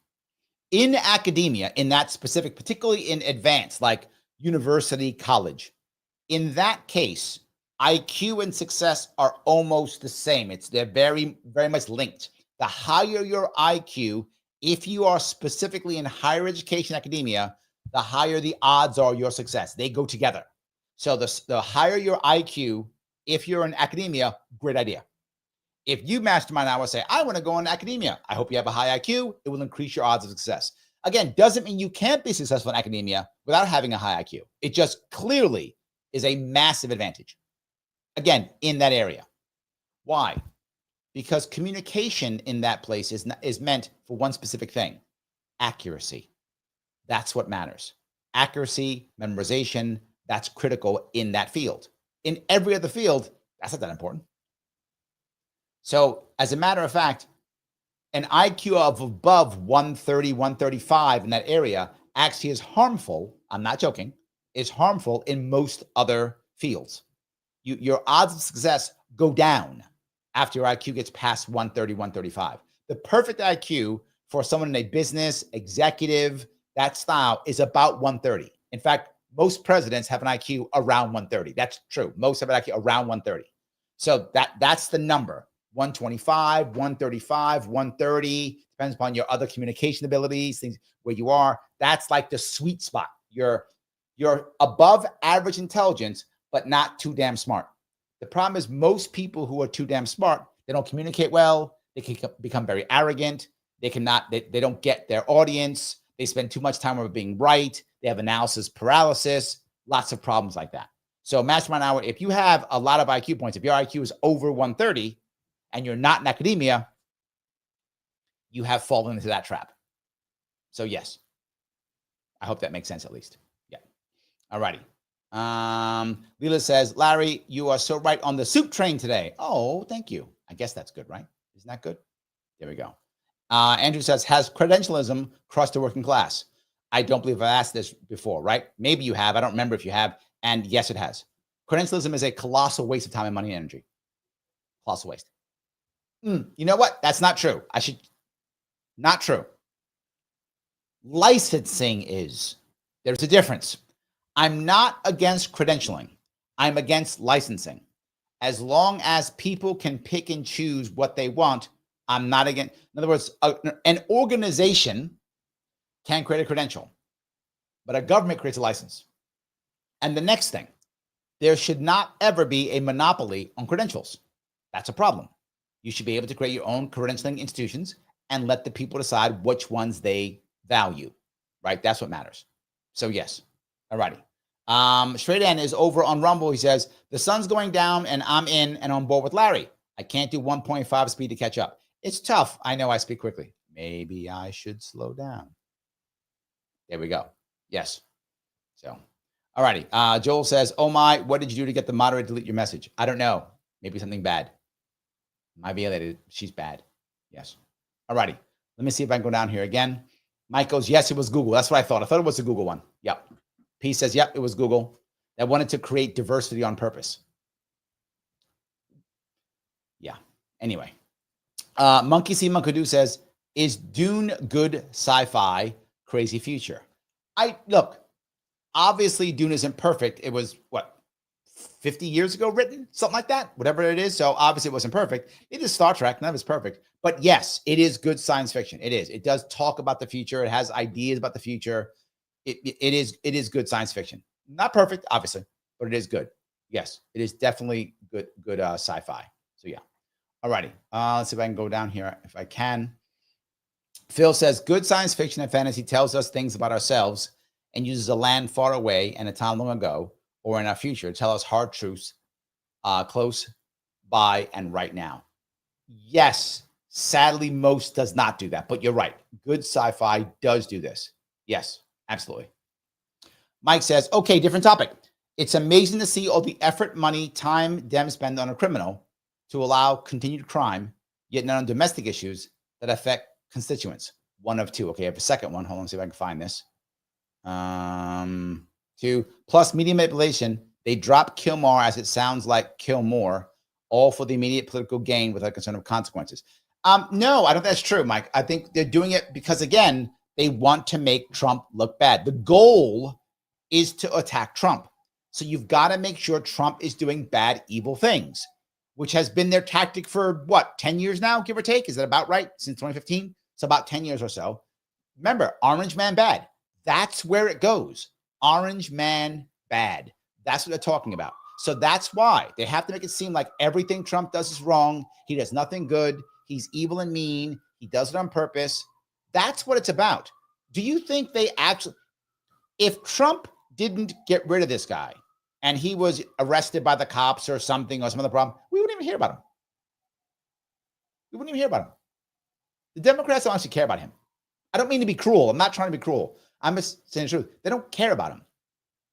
Speaker 1: In academia, in that specific, particularly in advanced, like university, college, in that case, IQ and success are almost the same. They're very, very much linked. The higher your IQ, if you are specifically in higher education, academia, the higher the odds are your success. They go together. So the higher your IQ, if you're in academia, great idea. If you mastermind, I would say, I want to go into academia. I hope you have a high IQ. It will increase your odds of success. Again, doesn't mean you can't be successful in academia without having a high IQ. It just clearly is a massive advantage. Again, in that area. Why? Because communication in that place is meant for one specific thing: accuracy. That's what matters. Accuracy, memorization, that's critical in that field. In every other field, that's not that important. So, as a matter of fact, an IQ of above 130, 135 in that area actually is harmful. I'm not joking. Is harmful in most other fields. Your odds of success go down after your IQ gets past 130, 135. The perfect IQ for someone in a business, executive, that style is about 130. In fact, most presidents have an IQ around 130. That's true. Most have an IQ around 130. So that's the number. 125, 135, 130, depends upon your other communication abilities, things where you are. That's like the sweet spot. You're above average intelligence, but not too damn smart. The problem is most people who are too damn smart, they don't communicate well. They can become very arrogant. They don't get their audience. They spend too much time on being right. They have analysis paralysis, lots of problems like that. So Mastermind Hour, if you have a lot of IQ points, if your IQ is over 130 and you're not in academia, you have fallen into that trap. So yes, I hope that makes sense at least. Yeah. All righty. Leela says, Larry, you are so right on the soup train today. Oh, thank you. I guess that's good, right? Isn't that good? There we go. Andrew says, has credentialism crossed the working class? I don't believe I've asked this before, right? Maybe you have. I don't remember if you have. And yes, it has. Credentialism is a colossal waste of time and money and energy. Colossal waste. You know what? That's not true. Not true. Licensing is. There's a difference. I'm not against credentialing. I'm against licensing. As long as people can pick and choose what they want, I'm not against. In other words, an organization can create a credential, but a government creates a license. And the next thing, there should not ever be a monopoly on credentials. That's a problem. You should be able to create your own credentialing institutions and let the people decide which ones they value, right? That's what matters. So yes. All righty. Straight N is over on Rumble. He says, the sun's going down and I'm in and on board with Larry. I can't do 1.5 speed to catch up. It's tough. I know I speak quickly. Maybe I should slow down. There we go. Yes. So, all righty. Joel says, oh my, what did you do to get the moderator to delete your message? I don't know. Maybe something bad. My Violetta, she's bad. Yes. All righty. Let me see if I can go down here again. Mike goes, yes, it was Google. That's what I thought. I thought it was a Google one. Yep. P says, yep, it was Google. That wanted to create diversity on purpose. Yeah. Anyway. Monkey See Monkey says, is Dune good sci-fi crazy future? Look, obviously Dune isn't perfect. It was, 50 years ago written? Something like that, whatever it is. So obviously it wasn't perfect. It is Star Trek. None of it's perfect. But yes, it is good science fiction. It is. It does talk about the future. It has ideas about the future. It is good science fiction. Not perfect, obviously, but it is good. Yes, it is definitely good sci-fi. So yeah. All righty. Let's see if I can go down here if I can. Phil says, good science fiction and fantasy tells us things about ourselves and uses a land far away and a time long ago or in our future to tell us hard truths close by and right now. Yes, sadly, most does not do that, but you're right. Good sci-fi does do this. Yes, absolutely. Mike says, okay, different topic. It's amazing to see all the effort, money, time them spend on a criminal to allow continued crime, yet not on domestic issues that affect constituents. One of two. Okay, I have a second one. Hold on, see if I can find this. 2, plus media manipulation They drop kill more as it sounds like kill more, all for the immediate political gain without concern of consequences. No, I don't think that's true, Mike. I think they're doing it because, again, they want to make Trump look bad. The goal is to attack Trump. So you've got to make sure Trump is doing bad, evil things, which has been their tactic for, 10 years now, give or take? Is that about right? Since 2015? It's about 10 years or so. Remember, orange man bad. That's where it goes. Orange man bad. That's what they're talking about. So that's why they have to make it seem like everything Trump does is wrong. He does nothing good. He's evil and mean. He does it on purpose. That's what it's about. Do you think they actually, if Trump didn't get rid of this guy and he was arrested by the cops or something or some other problem, we wouldn't even hear about him. We wouldn't even hear about him. The Democrats don't actually care about him. I don't mean to be cruel. I'm not trying to be cruel. I'm just saying the truth. They don't care about him.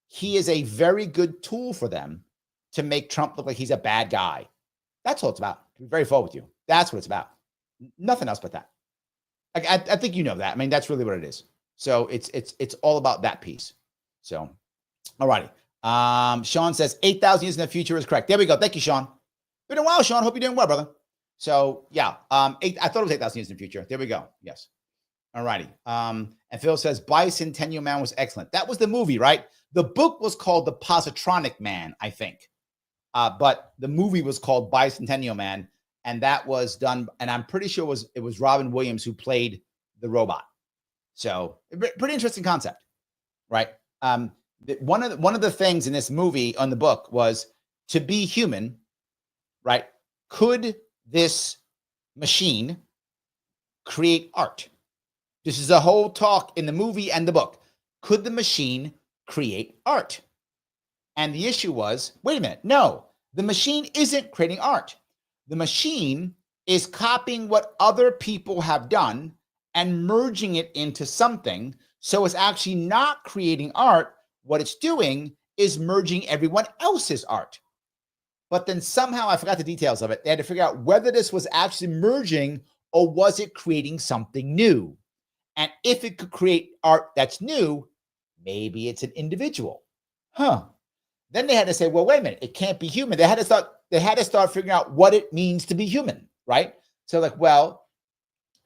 Speaker 1: He is a very good tool for them to make Trump look like he's a bad guy. That's all it's about. To be very forward with you. That's what it's about. Nothing else but that. I think you know that. I mean, that's really what it is. So it's all about that piece. So, all righty. Sean says 8,000 years in the future is correct. There we go. Thank you, Sean. Been a while, Sean. Hope you're doing well, brother. So yeah, I thought it was 8,000 years in the future. There we go. Yes. All righty. And Phil says Bicentennial Man was excellent. That was the movie, right? The book was called The Positronic Man, I think. But the movie was called Bicentennial Man, and that was done, and I'm pretty sure it was Robin Williams who played the robot. So pretty interesting concept, right? One of the things in this movie on the book was to be human, right? Could this machine create art? This is a whole talk in the movie and the book. Could the machine create art? And the issue was, wait a minute, no, the machine isn't creating art. The machine is copying what other people have done and merging it into something. So it's actually not creating art. What it's doing is merging everyone else's art. But then somehow, I forgot the details of it. They had to figure out whether this was actually merging or was it creating something new. And if it could create art that's new, maybe it's an individual. Then they had to say, well, wait a minute, it can't be human. They had to start figuring out what it means to be human, right? So like, well,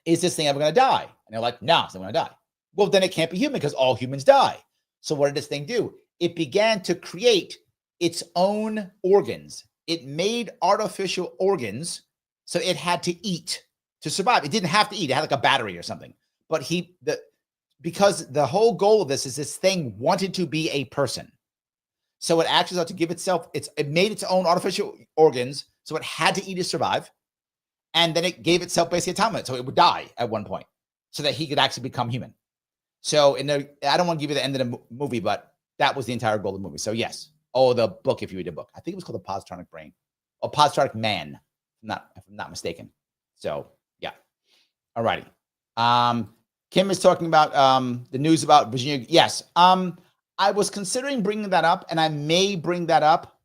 Speaker 1: is this thing ever going to die? And they're like, no, it's not going to die. Well, then it can't be human because all humans die. So what did this thing do? It began to create its own organs. It made artificial organs, so it had to eat to survive. It didn't have to eat. It had like a battery or something. But because the whole goal of this is this thing wanted to be a person. So it actually had to give itself, it made its own artificial organs, so it had to eat to survive. And then it gave itself basically a time limit, so it would die at one point, so that he could actually become human. So I don't want to give you the end of the movie, but that was the entire goal of the movie. So yes. Oh, the book, if you read the book. I think it was called The Positronic Brain. Or Positronic Man, if I'm not mistaken. So yeah. All righty. Kim is talking about the news about Virginia. Yes. I was considering bringing that up, and I may bring that up.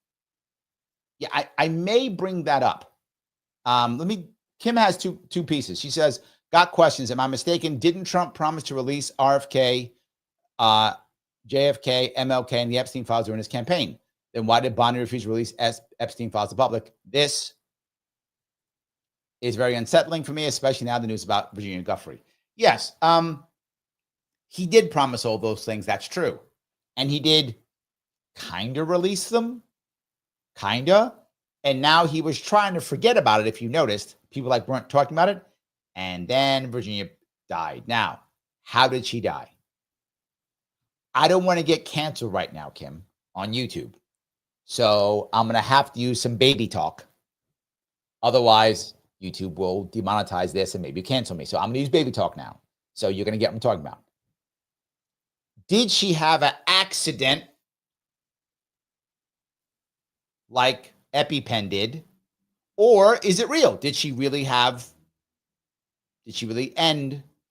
Speaker 1: Yeah, I may bring that up. Kim has two pieces. She says, got questions. Am I mistaken? Didn't Trump promise to release RFK, JFK, MLK, and the Epstein files during his campaign? Then why did Bonnie refuse to release Epstein files to public? This is very unsettling for me, especially now the news about Virginia Giuffre. Yes, he did promise all those things. That's true. And he did kind of release them, kind of. And now he was trying to forget about it, if you noticed. People weren't talking about it. And then Virginia died. Now, how did she die? I don't want to get canceled right now, Kim, on YouTube. So I'm going to have to use some baby talk. Otherwise, YouTube will demonetize this and maybe cancel me. So I'm going to use baby talk now. So you're going to get what I'm talking about. Did she have an accident like EpiPen did? Or is it real? Did she really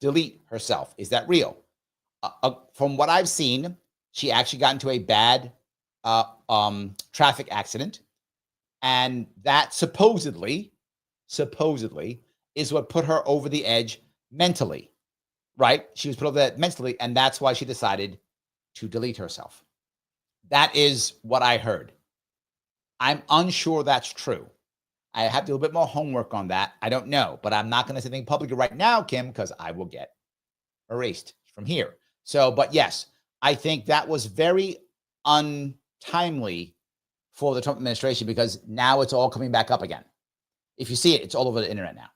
Speaker 1: delete herself? Is that real? From what I've seen, she actually got into a bad traffic accident. And that supposedly is what put her over the edge mentally, right? She was put over that mentally, and that's why she decided to delete herself. That is what I heard. I'm unsure that's true. I have to do a little bit more homework on that. I don't know, but I'm not going to say anything publicly right now, Kim, because I will get erased from here. So, but yes, I think that was very untimely for the Trump administration because now it's all coming back up again. If you see it, it's all over the internet now,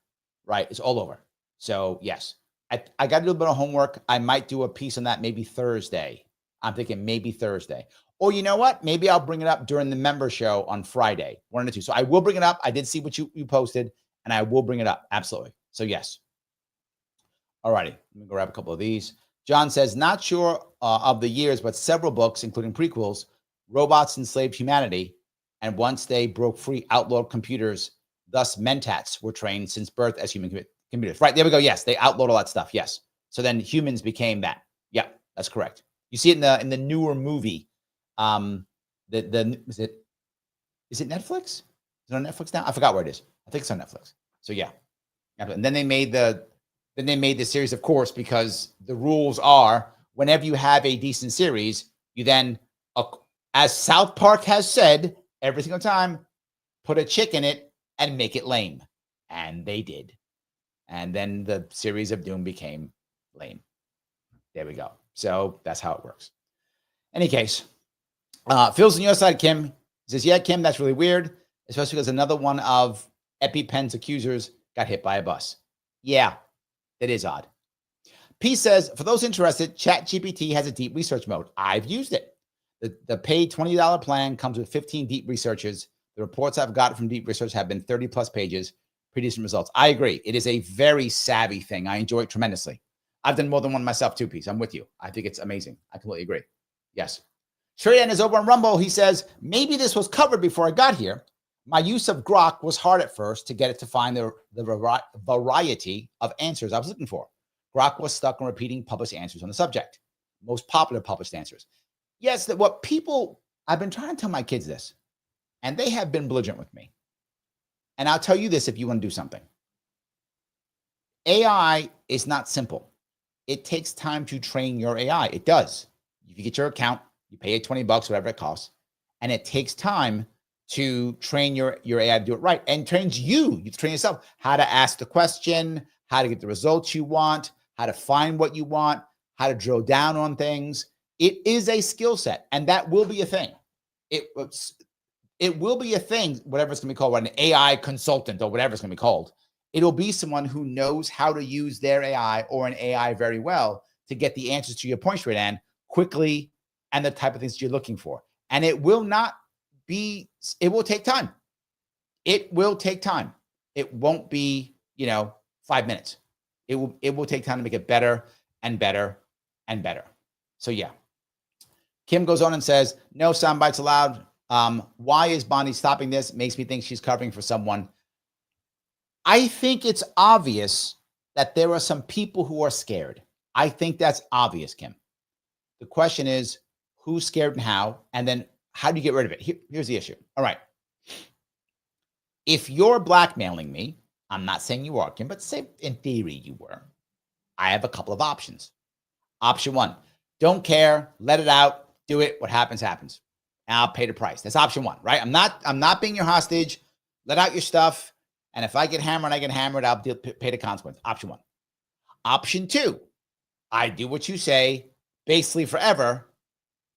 Speaker 1: right? It's all over. So yes, I got to do a bit of homework. I might do a piece on that maybe Thursday. I'm thinking maybe Thursday. Or you know what? Maybe I'll bring it up during the member show on Friday, 1 or 2. So I will bring it up. I did see what you posted, and I will bring it up. Absolutely. So yes. All righty. Let me grab a couple of these. John says, not sure of the years, but several books, including prequels, robots enslaved humanity, and once they broke free, outlawed computers. Thus, mentats were trained since birth as human computers. Right, there we go. Yes, they outlawed all that stuff. Yes. So then humans became that. Yeah, that's correct. You see it in the newer movie. Is it Netflix? Is it on Netflix now? I forgot where it is. I think it's on Netflix. So yeah. And then they made the series, of course, because the rules are whenever you have a decent series, you then, as South Park has said every single time, put a chick in it and make it lame. And they did. And then the series of Dune became lame. There we go. So that's how it works. Any case, Phil's on your side, Kim. He says, yeah, Kim, that's really weird, especially because another one of EpiPen's accusers got hit by a bus. Yeah, that is odd. P says, for those interested, ChatGPT has a deep research mode. I've used it. The paid $20 plan comes with 15 deep researches. The reports I've got from deep research have been 30 plus pages, pretty decent results. I agree. It is a very savvy thing. I enjoy it tremendously. I've done more than one myself too, Peace. I'm with you. I think it's amazing. I completely agree. Yes. Straight End is over on Rumble. He says, maybe this was covered before I got here. My use of Grok was hard at first to get it to find the variety of answers I was looking for. Grok was stuck on repeating published answers on the subject. Most popular published answers. Yes, that what people, I've been trying to tell my kids this, and they have been belligerent with me. And I'll tell you this if you want to do something. AI is not simple. It takes time to train your AI. It does. If you get your account, you pay it $20, whatever it costs, and it takes time to train your AI to do it right, and trains you. You train yourself how to ask the question, how to get the results you want, how to find what you want, how to drill down on things. It is a skill set, and that will be a thing. It will be a thing, whatever it's going to be called, an AI consultant or whatever it's going to be called. It'll be someone who knows how to use their AI or an AI very well to get the answers to your point straight and quickly and the type of things you're looking for. And it will take time. It will take time. It won't be, 5 minutes. It will take time to make it better and better and better. So yeah. Kim goes on and says, no sound bites allowed. Why is Bonnie stopping this? Makes me think she's covering for someone. I think it's obvious that there are some people who are scared. I think that's obvious, Kim. The question is, who's scared and how? And then how do you get rid of it? Here's the issue. All right. If you're blackmailing me, I'm not saying you are, Kim, but say in theory you were. I have a couple of options. Option one, don't care, let it out, do it. What happens, happens. And I'll pay the price. That's option one, right? I'm not being your hostage. Let out your stuff. And if I get hammered, I'll pay the consequence. Option one. Option two, I do what you say basically forever,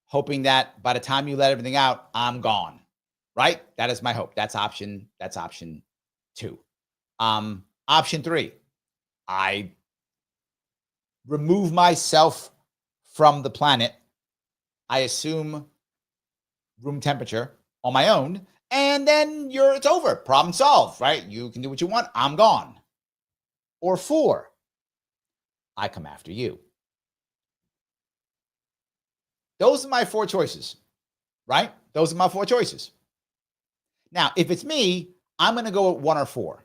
Speaker 1: hoping that by the time you let everything out, I'm gone, right? That is my hope. That's option two. Option three, I remove myself from the planet. I assume room temperature on my own, and then it's over. Problem solved, right? You can do what you want. I'm gone. Or four, I come after you. Those are my four choices, right? Those are my four choices. Now, if it's me, I'm going to go with one or four.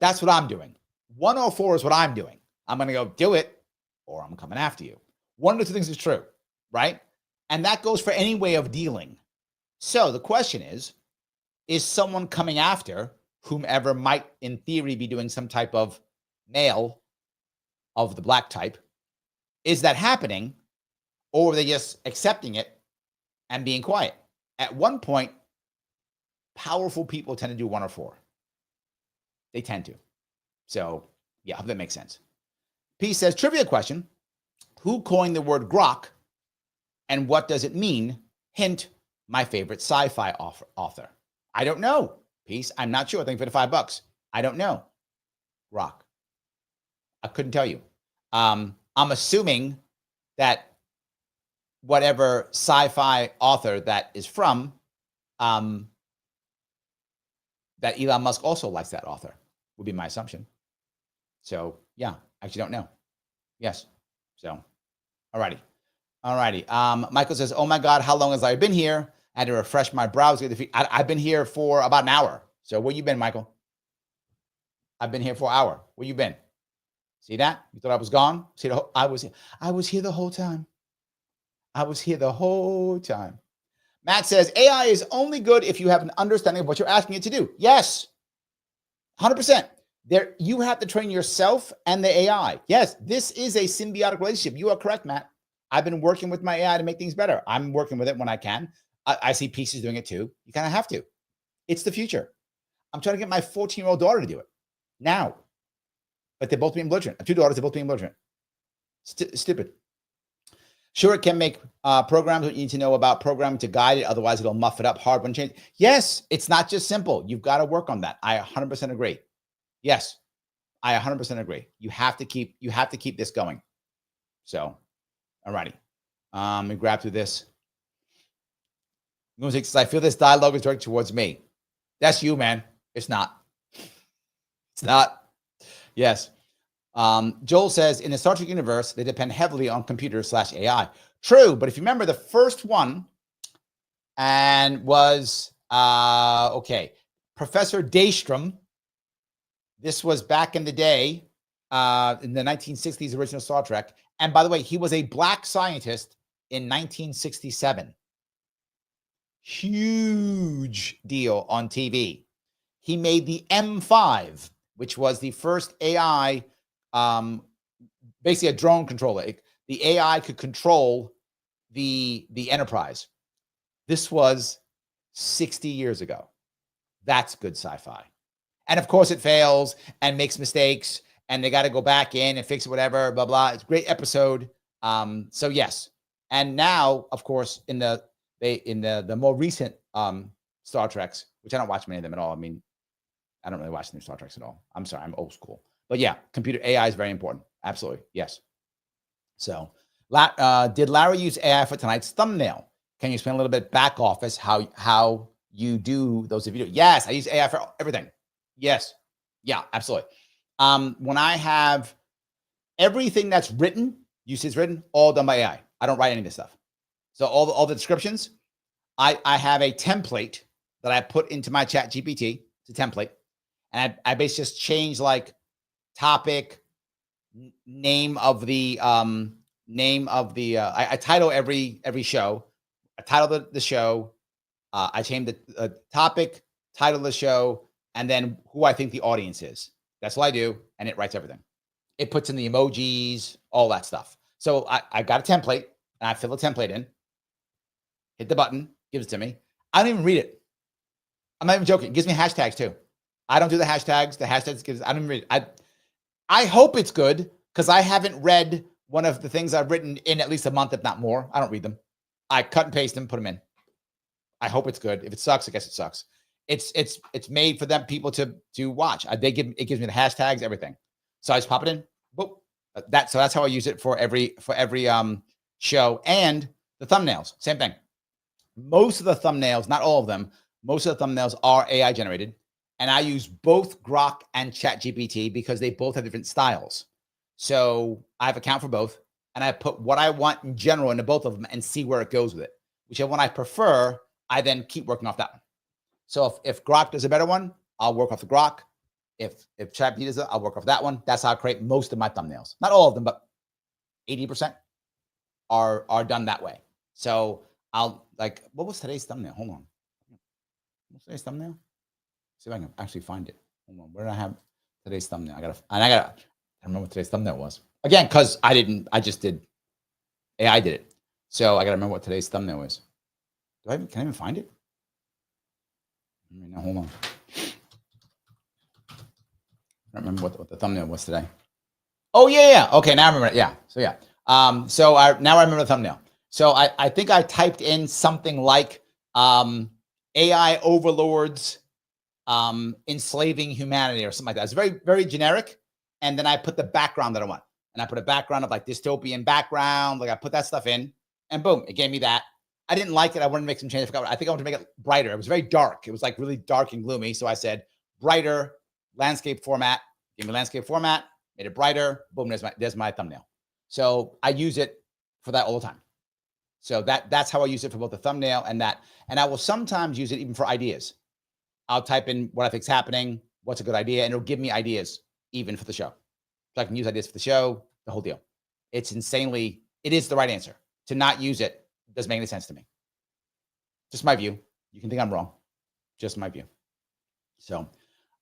Speaker 1: That's what I'm doing. One or four is what I'm doing. I'm going to go do it, or I'm coming after you. One of the two things is true, right? And that goes for any way of dealing. So the question is someone coming after whomever might, in theory, be doing some type of mail of the black type? Is that happening? Or are they just accepting it and being quiet? At one point, powerful people tend to do 1 or 4. They tend to. So yeah, I hope that makes sense. P says, trivia question. Who coined the word grok and what does it mean? Hint, my favorite sci-fi author. I don't know. Peace. I'm not sure. Thank you for the $5. I don't know. Grok. I couldn't tell you. I'm assuming that whatever sci-fi author that is from, that Elon Musk also likes that author, would be my assumption. So yeah, actually don't know. Yes. So, alrighty. Michael says, oh my God, how long has I been here? I had to refresh my browser. I've been here for about an hour. So where you been, Michael? I've been here for an hour. Where you been? See that? You thought I was gone? See, I was here the whole time. I was here the whole time. Matt says, AI is only good if you have an understanding of what you're asking it to do. Yes, 100%. There, you have to train yourself and the AI. Yes, this is a symbiotic relationship. You are correct, Matt. I've been working with my AI to make things better. I'm working with it when I can. I see pieces doing it too. You kind of have to. It's the future. I'm trying to get my 14-year-old daughter to do it now. But they're both being belligerent. I have 2 daughters, they're both being belligerent. Stupid. Sure, it can make programs what you need to know about programming to guide it. Otherwise, it'll muff it up hard when change. Yes, it's not just simple. You've got to work on that. I 100% agree. Yes, I 100% agree. You have to keep this going. So, all righty. Let me grab through this. Music says, I feel this dialogue is directed towards me. That's you, man. It's not. It's not. Yes. Joel says, in the Star Trek universe, they depend heavily on computers/AI. True, but if you remember the first one and was, Professor Daystrom. This was back in the day, in the 1960s original Star Trek. And by the way, he was a black scientist in 1967. Huge deal on TV. He made the M5, which was the first AI, basically a drone controller. The AI could control the Enterprise. This was 60 years ago. That's good sci-fi. And of course it fails and makes mistakes and they got to go back in and fix it, whatever, blah, blah. It's a great episode. So yes. And now, of course, in the more recent Star Treks, which I don't watch many of them at all. I mean, I don't really watch new Star Treks at all. I'm sorry, I'm old school. But yeah, computer AI is very important. Absolutely. Yes. So did Larry use AI for tonight's thumbnail? Can you explain a little bit back office how you do those videos? Yes, I use AI for everything. Yes. Yeah, absolutely. When I have everything that's written, usage written, all done by AI. I don't write any of this stuff. So all the descriptions, I have a template that I put into my chat GPT. It's a template. And I basically just change like topic, name of the I title every show. I title the show. I change the topic, title of the show, and then who I think the audience is. That's what I do, and it writes everything. It puts in the emojis, all that stuff. So I got a template, and I fill the template in, hit the button, gives it to me. I don't even read it. I'm not even joking. It gives me hashtags too. I don't do the hashtags. The hashtags gives. I don't even read it. I hope it's good because I haven't read one of the things I've written in at least a month, if not more. I don't read them. I cut and paste them, put them in. I hope it's good. If it sucks, I guess it sucks. It's made for them people to watch. It gives me the hashtags, everything. So I just pop it in. Boop. So that's how I use it for every show. And the thumbnails, same thing. Most of the thumbnails, not all of them, most of the thumbnails are AI generated. And I use both Grok and ChatGPT because they both have different styles. So I have an account for both. And I put what I want in general into both of them and see where it goes with it. Whichever one I prefer, I then keep working off that one. So if Grok does a better one, I'll work off the Grok. If ChatGPT does it, I'll work off that one. That's how I create most of my thumbnails. Not all of them, but 80% are done that way. So I'll what was today's thumbnail? Hold on. What's today's thumbnail? See if I can actually find it. Hold on. Where did I have today's thumbnail? I don't remember what today's thumbnail was. Again, because I did AI did it. So I gotta remember what today's thumbnail is. Can I even find it? Now, hold on. I don't remember what the thumbnail was today. Oh, yeah. Okay, now I remember it. Yeah. So, yeah. So now I remember the thumbnail. So I think I typed in something like AI overlords enslaving humanity or something like that. It's very, very generic. And then I put the background that I want. And I put a background of like dystopian background. Like I put that stuff in and boom, it gave me that. I didn't like it. I wanted to make some changes. I think I wanted to make it brighter. It was very dark. It was like really dark and gloomy. So I said brighter landscape format. Give me landscape format. Made it brighter. Boom, there's my thumbnail. So I use it for that all the time. So that's how I use it for both the thumbnail and that. And I will sometimes use it even for ideas. I'll type in what I think is happening, what's a good idea, and it'll give me ideas even for the show. So I can use ideas for the show, the whole deal. It is the right answer. To not use it doesn't make any sense to me. Just my view. You can think I'm wrong. Just my view. So,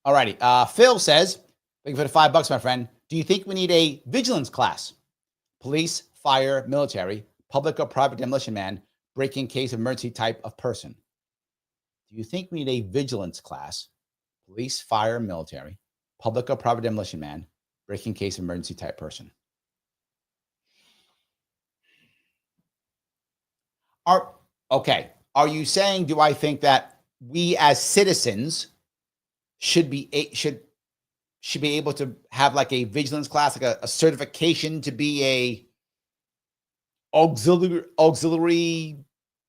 Speaker 1: all righty. Phil says, thank you for the $5, my friend. Do you think we need a vigilance class? Police, fire, military, public or private demolition man, breaking case of emergency type of person. Do you think we need a vigilance class? Police, fire, military, public or private demolition man, breaking case of emergency type person. Are you saying, do I think that we as citizens should be able to have like a vigilance class, like a certification to be a auxiliary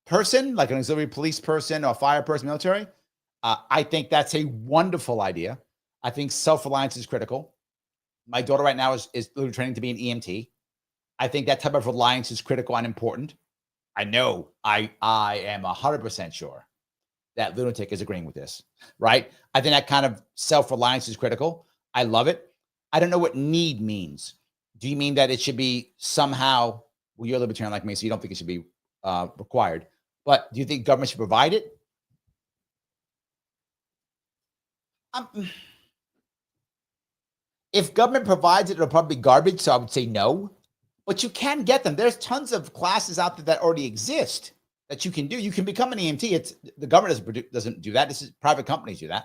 Speaker 1: person, like an auxiliary police person or fire person, military? I think that's a wonderful idea. I think self-reliance is critical. My daughter right now is literally training to be an EMT. I think that type of reliance is critical and important. I know I am 100% sure that Lunatic is agreeing with this, right? I think that kind of self-reliance is critical. I love it. I don't know what need means. Do you mean that it should be somehow, well, you're a libertarian like me, so you don't think it should be required, but do you think government should provide it? If government provides it, it'll probably be garbage, so I would say no. But you can get them. There's tons of classes out there that already exist that you can do. You can become an EMT. The government doesn't do that. This is private companies do that,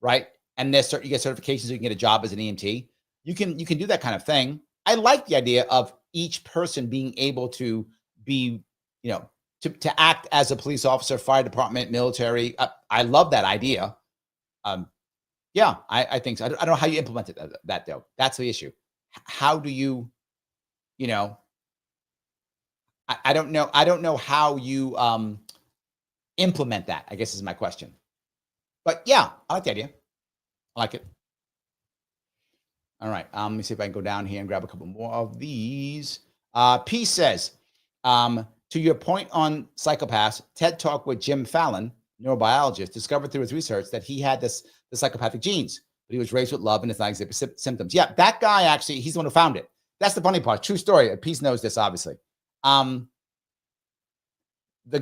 Speaker 1: right? And you get certifications so you can get a job as an EMT. You can do that kind of thing. I like the idea of each person being able to be, to act as a police officer, fire department, military. I love that idea. Yeah, I think so. I don't know how you implement that though. That's the issue. How do you? I don't know. I don't know how you implement that, I guess is my question. But yeah, I like the idea. I like it. All right. Let me see if I can go down here and grab a couple more of these. P says, to your point on psychopaths, TED Talk with Jim Fallon, neurobiologist, discovered through his research that he had the psychopathic genes, but he was raised with love and does not exhibit symptoms. Yeah, that guy actually, he's the one who found it. That's the funny part. True story. Peace knows this, obviously. The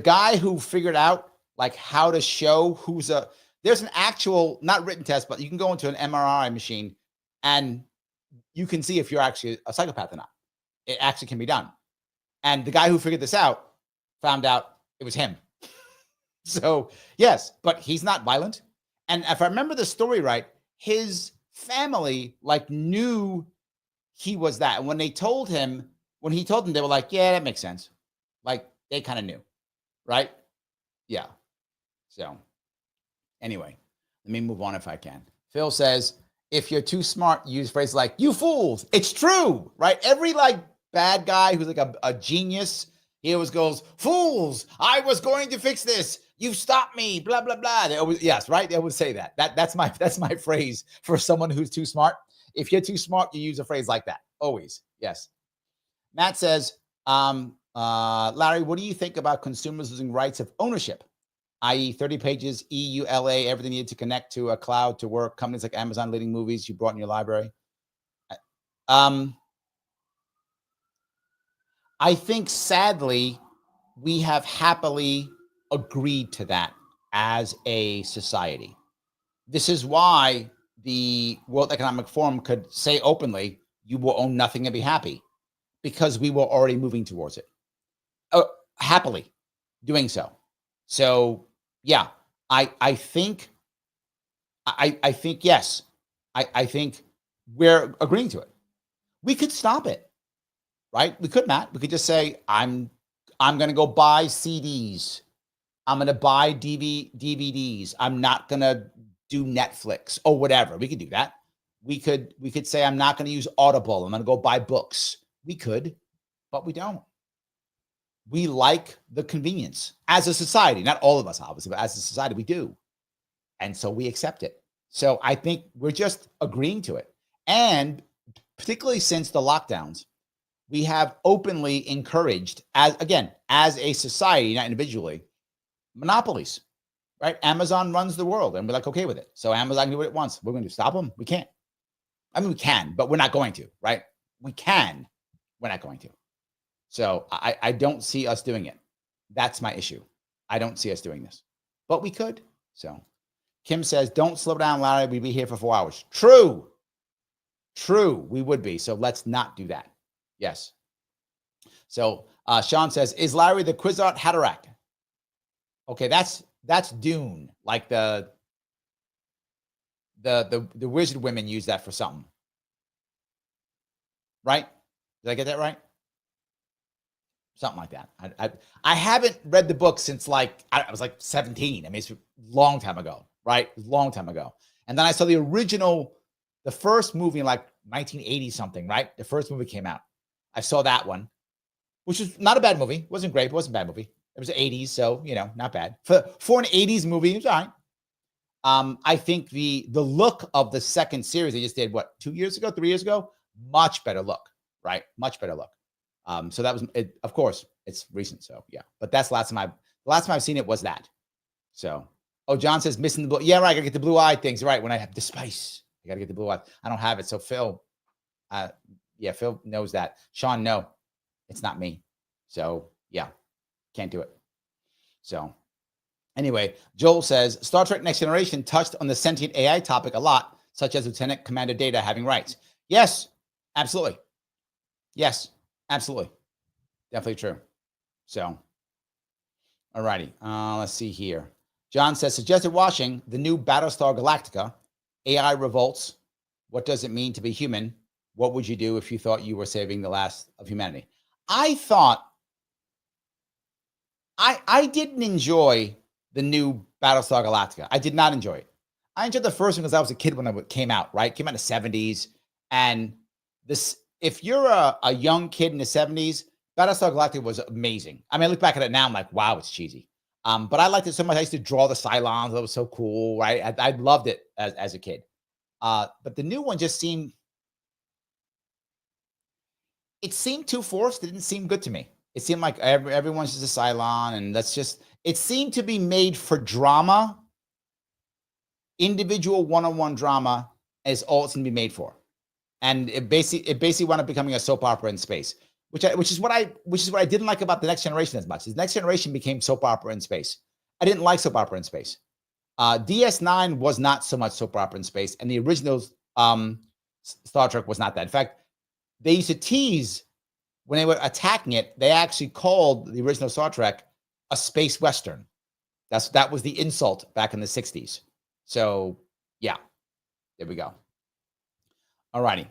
Speaker 1: guy who figured out like how to show there's an actual, not written test, but you can go into an MRI machine and you can see if you're actually a psychopath or not. It actually can be done. And the guy who figured this out found out it was him. So yes, but he's not violent. And if I remember the story right, his family like knew he was that. And when he told them, they were like, yeah, that makes sense. Like they kind of knew, right? Yeah. So anyway, let me move on if I can. Phil says, if you're too smart, use phrases like, you fools. It's true, right? Every like bad guy who's like a genius, he always goes, fools, I was going to fix this. You stopped me, blah, blah, blah. They always, yes, right? They always say that. That's my phrase for someone who's too smart. If you're too smart, you use a phrase like that. Always. Yes. Matt says, Larry, what do you think about consumers losing rights of ownership, i.e. 30 pages, EULA, everything needed to connect to a cloud to work, companies like Amazon leading movies you brought in your library? I think sadly, we have happily agreed to that as a society. This is why the World Economic Forum could say openly, you will own nothing and be happy, because we were already moving towards it, happily doing so. So yeah, I think I think, yes. I think we're agreeing to it. We could stop it, right? We could, Matt. We could just say, I'm going to go buy CDs. I'm going to buy DVDs. I'm not going to do Netflix or whatever. We could do that. We could say, I'm not going to use Audible. I'm going to go buy books. We could, but we don't. We like the convenience as a society, not all of us, obviously, but as a society, we do. And so we accept it. So I think we're just agreeing to it. And particularly since the lockdowns, we have openly encouraged, as a society, not individually, monopolies, right? Amazon runs the world and we're like, okay with it. So Amazon can do what it wants. We're going to stop them. We can't. I mean, we can, but we're not going to, right? We can. We're not going to. So I don't see us doing it. That's my issue. I don't see us doing this, but we could. So Kim says, don't slow down, Larry. We'd be here for 4 hours. True. We would be. So let's not do that. Yes. So Sean says, is Larry the Kwisatz Haderach? Okay, that's Dune. Like the wizard women use that for something. Right? Did I get that right? Something like that. I haven't read the book since I was like 17. I mean, it's a long time ago, right? Long time ago. And then I saw the first movie in like 1980 something, right? The first movie came out. I saw that one, which was not a bad movie. It wasn't great. It wasn't a bad movie. It was the 80s, so, not bad. For an 80s movie, it was all right. I think the look of the second series they just did, 2 years ago, 3 years ago? Much better look, right? Much better look. So that was it. Of course, it's recent, so yeah. But that's the last time I've seen it was that. So, John says missing the blue. Yeah, right. I gotta get the blue eye things right when I have the spice. I gotta get the blue eye. I don't have it. So Phil, Phil knows that. Sean, no, it's not me. So yeah, can't do it. So anyway, Joel says Star Trek Next Generation touched on the sentient AI topic a lot, such as Lieutenant Commander Data having rights. Yes, absolutely. Yes. Absolutely. Definitely true. So, all righty. Let's see here. John says, suggested watching the new Battlestar Galactica. AI revolts. What does it mean to be human? What would you do if you thought you were saving the last of humanity? I thought I didn't enjoy the new Battlestar Galactica. I did not enjoy it. I enjoyed the first one because I was a kid when it came out, right? It came out in the 70s. And if you're a young kid in the 70s, Battlestar Galactica was amazing. I mean, I look back at it now, I'm like, wow, it's cheesy. But I liked it so much. I used to draw the Cylons. That was so cool, right? I loved it as a kid. But the new one just seemed too forced. It didn't seem good to me. It seemed like everyone's just a Cylon, and it seemed to be made for drama. Individual one-on-one drama is all it's going to be made for. And it basically wound up becoming a soap opera in space, which is what I didn't like about the Next Generation as much. The Next Generation became soap opera in space. I didn't like soap opera in space. DS9 was not so much soap opera in space, and the original Star Trek was not that. In fact, they used to tease when they were attacking it. They actually called the original Star Trek a space western. That was the insult back in the 60s. So yeah, there we go. All righty.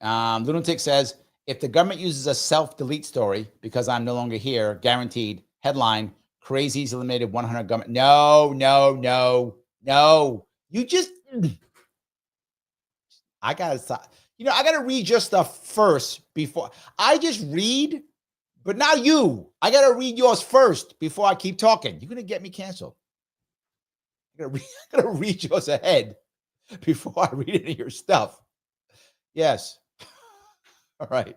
Speaker 1: Lunatic says, if the government uses a self-delete story because I'm no longer here, guaranteed, headline, crazies eliminated 100 government. No. You just, I got to stop. I got to read your stuff first before I just read, but now I got to read yours first before I keep talking. You're going to get me canceled. I got to read yours ahead before I read any of your stuff. Yes. All right.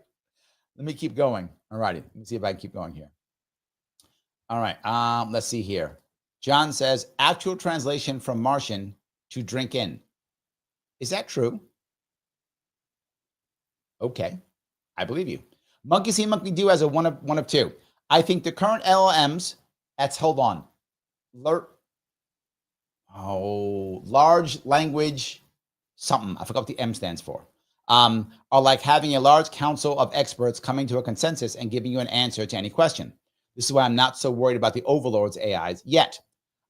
Speaker 1: Let me keep going. All righty. Let me see if I can keep going here. All right. Let's see here. John says, actual translation from Martian to drink in. Is that true? Okay. I believe you. Monkey see, monkey do as a one of two. I think the current LLMs, hold on. Large language something. I forgot what the M stands for. Are like having a large council of experts coming to a consensus and giving you an answer to any question. This is why I'm not so worried about the overlords AIs yet.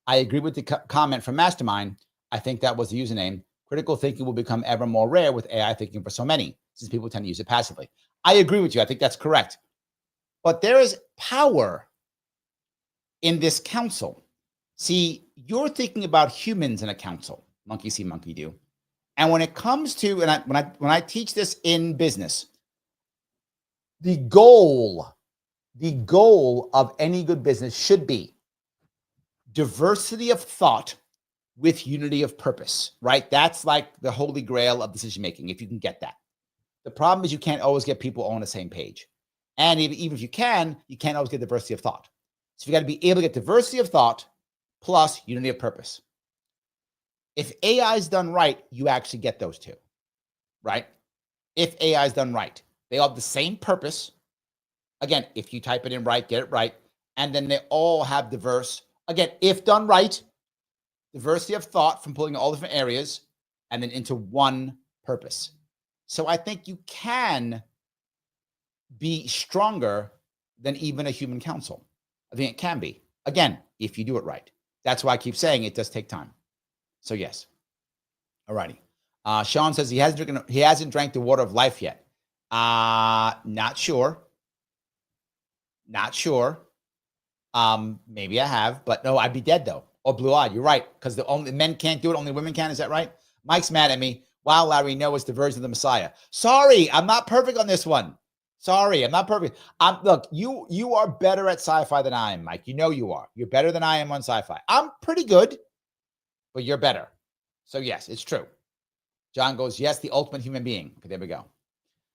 Speaker 1: I agree with the comment from Mastermind. I think that was the username. Critical thinking will become ever more rare with AI thinking for so many, since people tend to use it passively. I agree with you. I think that's correct. But there is power in this council. See, you're thinking about humans in a council. Monkey see, monkey do. And when it comes to, and when I teach this in business, the goal of any good business should be diversity of thought with unity of purpose, right? That's like the holy grail of decision making, if you can get that. The problem is you can't always get people all on the same page. And even if you can't always get diversity of thought. So you got to be able to get diversity of thought plus unity of purpose. If AI is done right, you actually get those two, right? If AI is done right, they all have the same purpose. Again, if you type it in right, get it right. And then they all have diverse, again, if done right, diversity of thought from pulling all different areas and then into one purpose. So I think you can be stronger than even a human council. I think it can be. Again, if you do it right. That's why I keep saying it does take time. So yes. All righty. Sean says he hasn't drank the water of life yet. Not sure. Not sure. Maybe I have, but no, I'd be dead though. Or blue-eyed. You're right. Because the only men can't do it, only women can. Is that right? Mike's mad at me. Wow, Larry, no, it's the version of the Messiah. Sorry, I'm not perfect on this one. Sorry, I'm not perfect. Look, you are better at sci-fi than I am, Mike. You know you are. You're better than I am on sci-fi. I'm pretty good, but you're better. So yes, it's true. John goes, yes, the ultimate human being. Okay, there we go.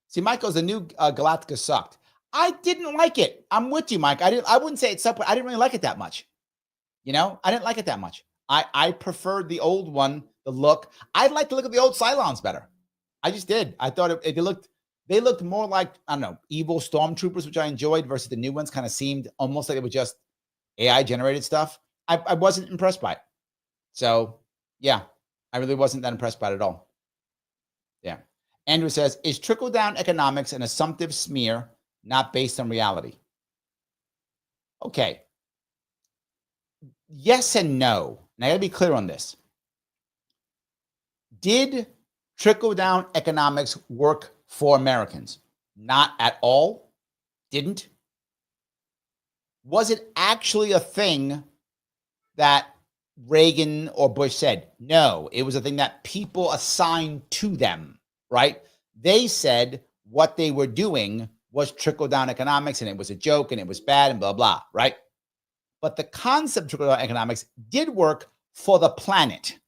Speaker 1: See, Mike goes, the new Galactica sucked. I didn't like it. I'm with you, Mike. I wouldn't say it sucked, but I didn't really like it that much. You know, I didn't like it that much. I preferred the old one, the look. I'd like to look at the old Cylons better. I just did. I thought they looked more like, I don't know, evil stormtroopers, which I enjoyed, versus the new ones kind of seemed almost like it was just AI generated stuff. I wasn't impressed by it. So yeah, I really wasn't that impressed by it at all. Yeah. Andrew says, is trickle down economics an assumptive smear, not based on reality? Okay. Yes and no. And I got to be clear on this. Did trickle-down economics work for Americans? Not at all. Didn't. Was it actually a thing that Reagan or Bush said? No, it was a thing that people assigned to them, right? They said what they were doing was trickle-down economics, and it was a joke, and it was bad, and blah, blah, right? But the concept of trickle-down economics did work for the planet.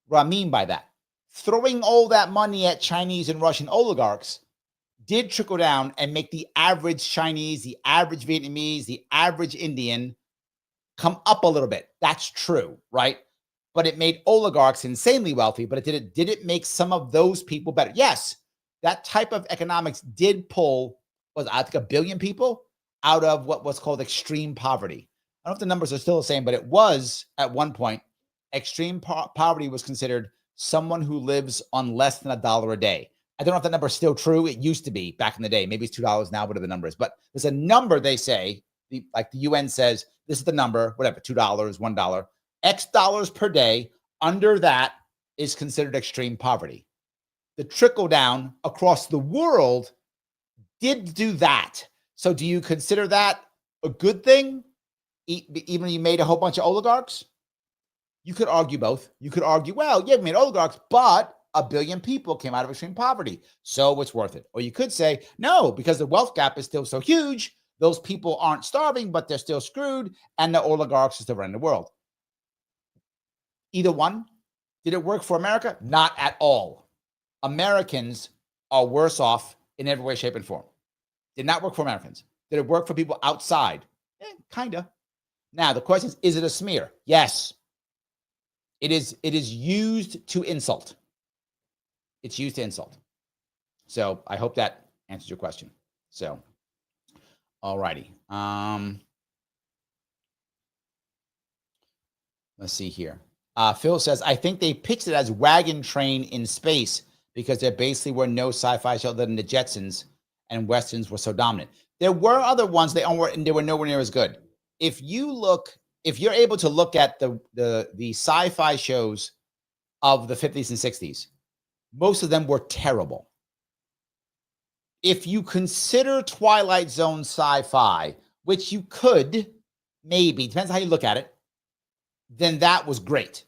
Speaker 1: What I mean by that, throwing all that money at Chinese and Russian oligarchs did trickle down and make the average Chinese, the average Vietnamese, the average Indian come up a little bit. That's true, right? But it made oligarchs insanely wealthy, but did it make some of those people better? Yes, that type of economics did pull, I think, 1 billion people out of what was called extreme poverty. I don't know if the numbers are still the same, but it was at one point, extreme poverty was considered someone who lives on less than $1 a day. I don't know if that number is still true. It used to be back in the day. Maybe it's $2 now, whatever the number is. But there's a number they say, like the UN says, this is the number, whatever, $2, $1, X dollars per day. Under that is considered extreme poverty. The trickle down across the world did do that. So do you consider that a good thing? Even if you made a whole bunch of oligarchs? You could argue both. You could argue, well, yeah, we made oligarchs, but 1 billion people came out of extreme poverty, so it's worth it. Or you could say, no, because the wealth gap is still so huge, those people aren't starving, but they're still screwed, and the oligarchs are still running the world. Either one. Did it work for America? Not at all. Americans are worse off in every way, shape, and form. Did not work for Americans. Did it work for people outside? Kind of. Now, the question is it a smear? Yes. It is used to insult. It's used to insult. So I hope that answers your question. So, all righty. Let's see here. Phil says, I think they pitched it as Wagon Train in space because there basically were no sci-fi shows other than the Jetsons, and Westerns were so dominant. There were other ones, they were nowhere near as good. If you're able to look at the sci-fi shows of the 50s and 60s, most of them were terrible. If you consider Twilight Zone sci-fi, which you could, maybe, depends on how you look at it, then that was great.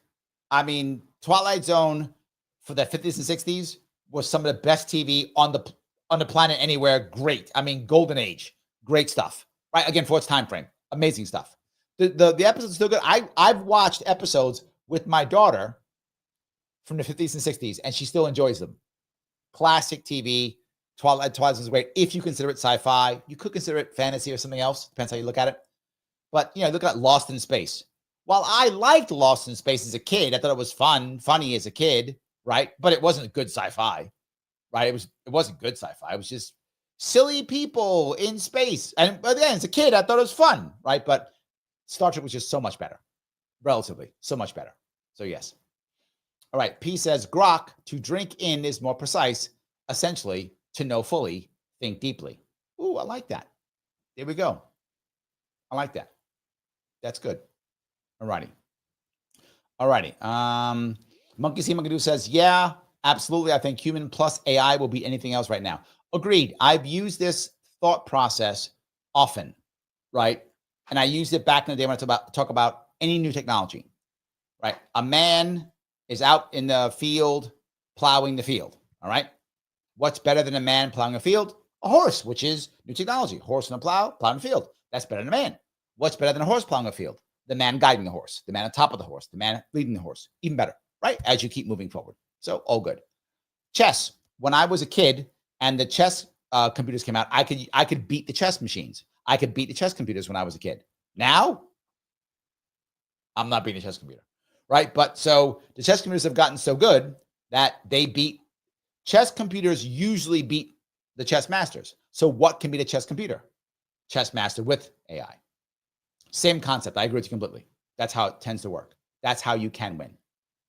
Speaker 1: I mean, Twilight Zone for the 50s and 60s was some of the best TV on the planet anywhere. Great. I mean, golden age. Great stuff. Right? Again, for its time frame. Amazing stuff. The episodes are still good. I've watched episodes with my daughter from the 50s and 60s, and she still enjoys them. Classic TV. Twilight Zone is great. If you consider it sci-fi, you could consider it fantasy or something else. Depends how you look at it. But, look at Lost in Space. While I liked Lost in Space as a kid, I thought it was funny as a kid, right? But it wasn't good sci-fi, right? It wasn't good sci-fi. It was just silly people in space. But then as a kid, I thought it was fun, right? But Star Trek was just so much better, relatively, so much better. So yes. All right. P says, Grok, to drink in is more precise, essentially, to know fully, think deeply. Ooh, I like that. There we go. I like that. That's good. All righty. Monkey See Monkey Do says, yeah, absolutely. I think human plus AI will beat anything else right now. Agreed. I've used this thought process often, right? And I used it back in the day when I talk about any new technology, right? A man is out in the field plowing the field, all right? What's better than a man plowing a field? A horse, which is new technology. Horse and a plow, plowing a field. That's better than a man. What's better than a horse plowing a field? The man guiding the horse, the man on top of the horse, the man leading the horse. Even better, right? As you keep moving forward. So all good. Chess. When I was a kid and the chess computers came out, I could beat the chess machines. I could beat the chess computers when I was a kid. Now, I'm not beating the chess computer, right? But so the chess computers have gotten so good that they beat chess computers usually beat the chess masters. So what can beat a chess computer? Chess master with AI. Same concept. I agree with you completely. That's how it tends to work. That's how you can win.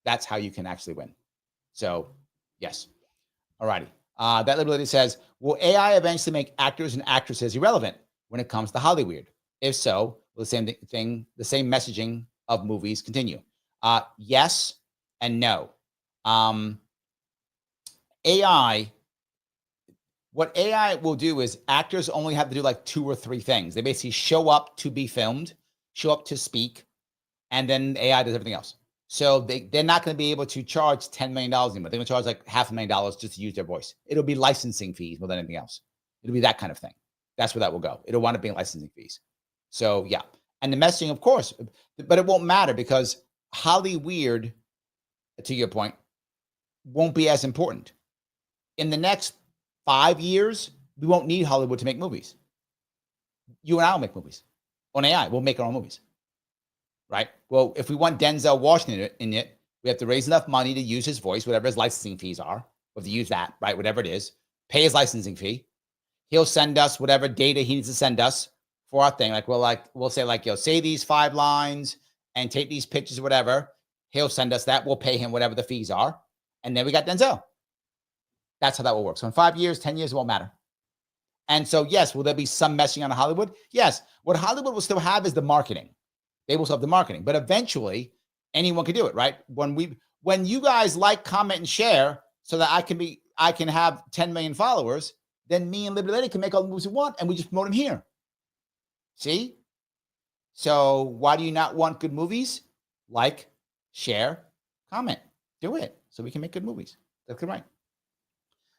Speaker 1: That's how you can actually win. So, yes. All righty. That liberty says, will AI eventually make actors and actresses irrelevant when it comes to Hollywood? If so, will the same thing, the same messaging of movies continue? Yes and no. What AI will do is actors only have to do like 2 or 3 things. They basically show up to be filmed, show up to speak, and then AI does everything else. So they're not going to be able to charge $10 million anymore. They're going to charge like $500,000 just to use their voice. It'll be licensing fees more than anything else. It'll be that kind of thing. That's where that will go. It'll wind up being licensing fees. So yeah. And the messaging, of course, but it won't matter because Hollywood, to your point, won't be as important. In the next 5 years, we won't need Hollywood to make movies. You and I will make movies. On AI, we'll make our own movies. Right? Well, if we want Denzel Washington in it, we have to raise enough money to use his voice, whatever his licensing fees are. We have to use that, right? Whatever it is. Pay his licensing fee. He'll send us whatever data he needs to send us for our thing. We'll say say these 5 lines and take these pictures or whatever. He'll send us that. We'll pay him whatever the fees are. And then we got Denzel. That's how that will work. So in 5 years, 10 years, it won't matter. And so, yes, will there be some messaging on Hollywood? Yes. What Hollywood will still have is the marketing. They will still have the marketing. But eventually, anyone can do it, right? When you guys like, comment, and share so that I can have 10 million followers, then me and Liberty can make all the movies we want, and we just promote them here. See? So why do you not want good movies? Like, share, comment. Do it so we can make good movies. That's right.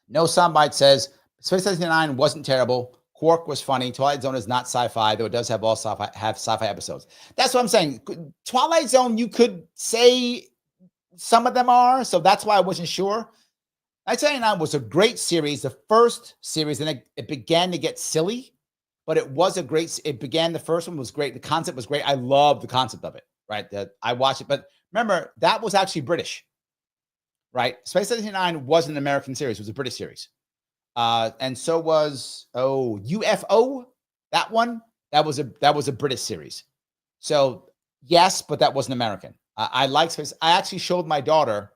Speaker 1: No Soundbite says, Space 79 wasn't terrible. Quark was funny. Twilight Zone is not sci-fi, though it does have sci-fi episodes. That's what I'm saying. Twilight Zone, you could say some of them are, so that's why I wasn't sure. 1999 was a great series, the first series, and it began to get silly, but the first one was great. The concept was great. I love the concept of it, right? I watched it, but remember, that was actually British, right? Space 79 wasn't an American series. It was a British series. And so was, UFO, that one, that was a British series. So yes, but that wasn't American. I like Space. I actually showed my daughter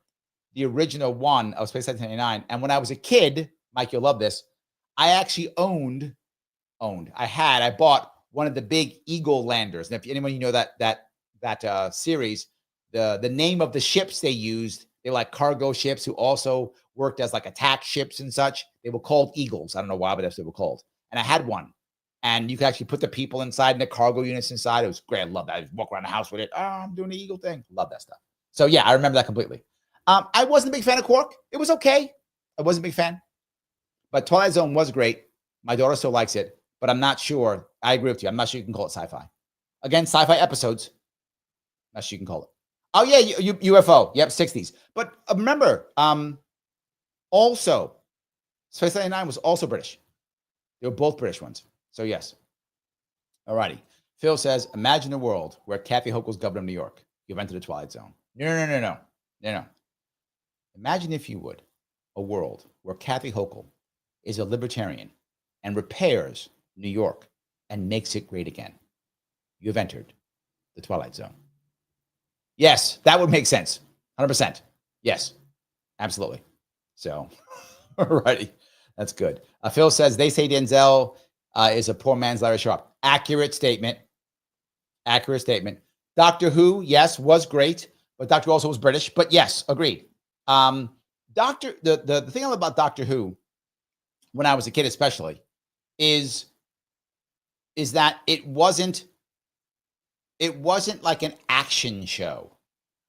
Speaker 1: the original one of Space 1999. And when I was a kid, Mike, you'll love this. I actually I bought one of the big Eagle landers. And if anyone, that series, the name of the ships they used They were like cargo ships who also worked as like attack ships and such. They were called Eagles. I don't know why, but that's what they were called. And I had one. And you could actually put the people inside and the cargo units inside. It was great. I love that. I walk around the house with it. Oh, I'm doing the Eagle thing. Love that stuff. So yeah, I remember that completely. I wasn't a big fan of Quark. It was okay. I wasn't a big fan. But Twilight Zone was great. My daughter still likes it, but I'm not sure. I agree with you. I'm not sure you can call it sci-fi. Again, sci-fi episodes. Not sure you can call it. Oh yeah, UFO. Yep, 60s. But remember, also, Space 99 was also British. They were both British ones. So yes. All righty. Phil says, imagine a world where Kathy Hochul's governor of New York. You've entered the Twilight Zone. No. Imagine, if you would, a world where Kathy Hochul is a libertarian and repairs New York and makes it great again. You've entered the Twilight Zone. Yes, that would make sense. 100%. Yes, absolutely. So, all righty. That's good. Phil says, they say Denzel is a poor man's Larry Sharpe. Accurate statement. Accurate statement. Doctor Who, yes, was great, but Doctor Who also was British. But yes, agreed. The thing I love about Doctor Who, when I was a kid especially, is that it wasn't like an action show,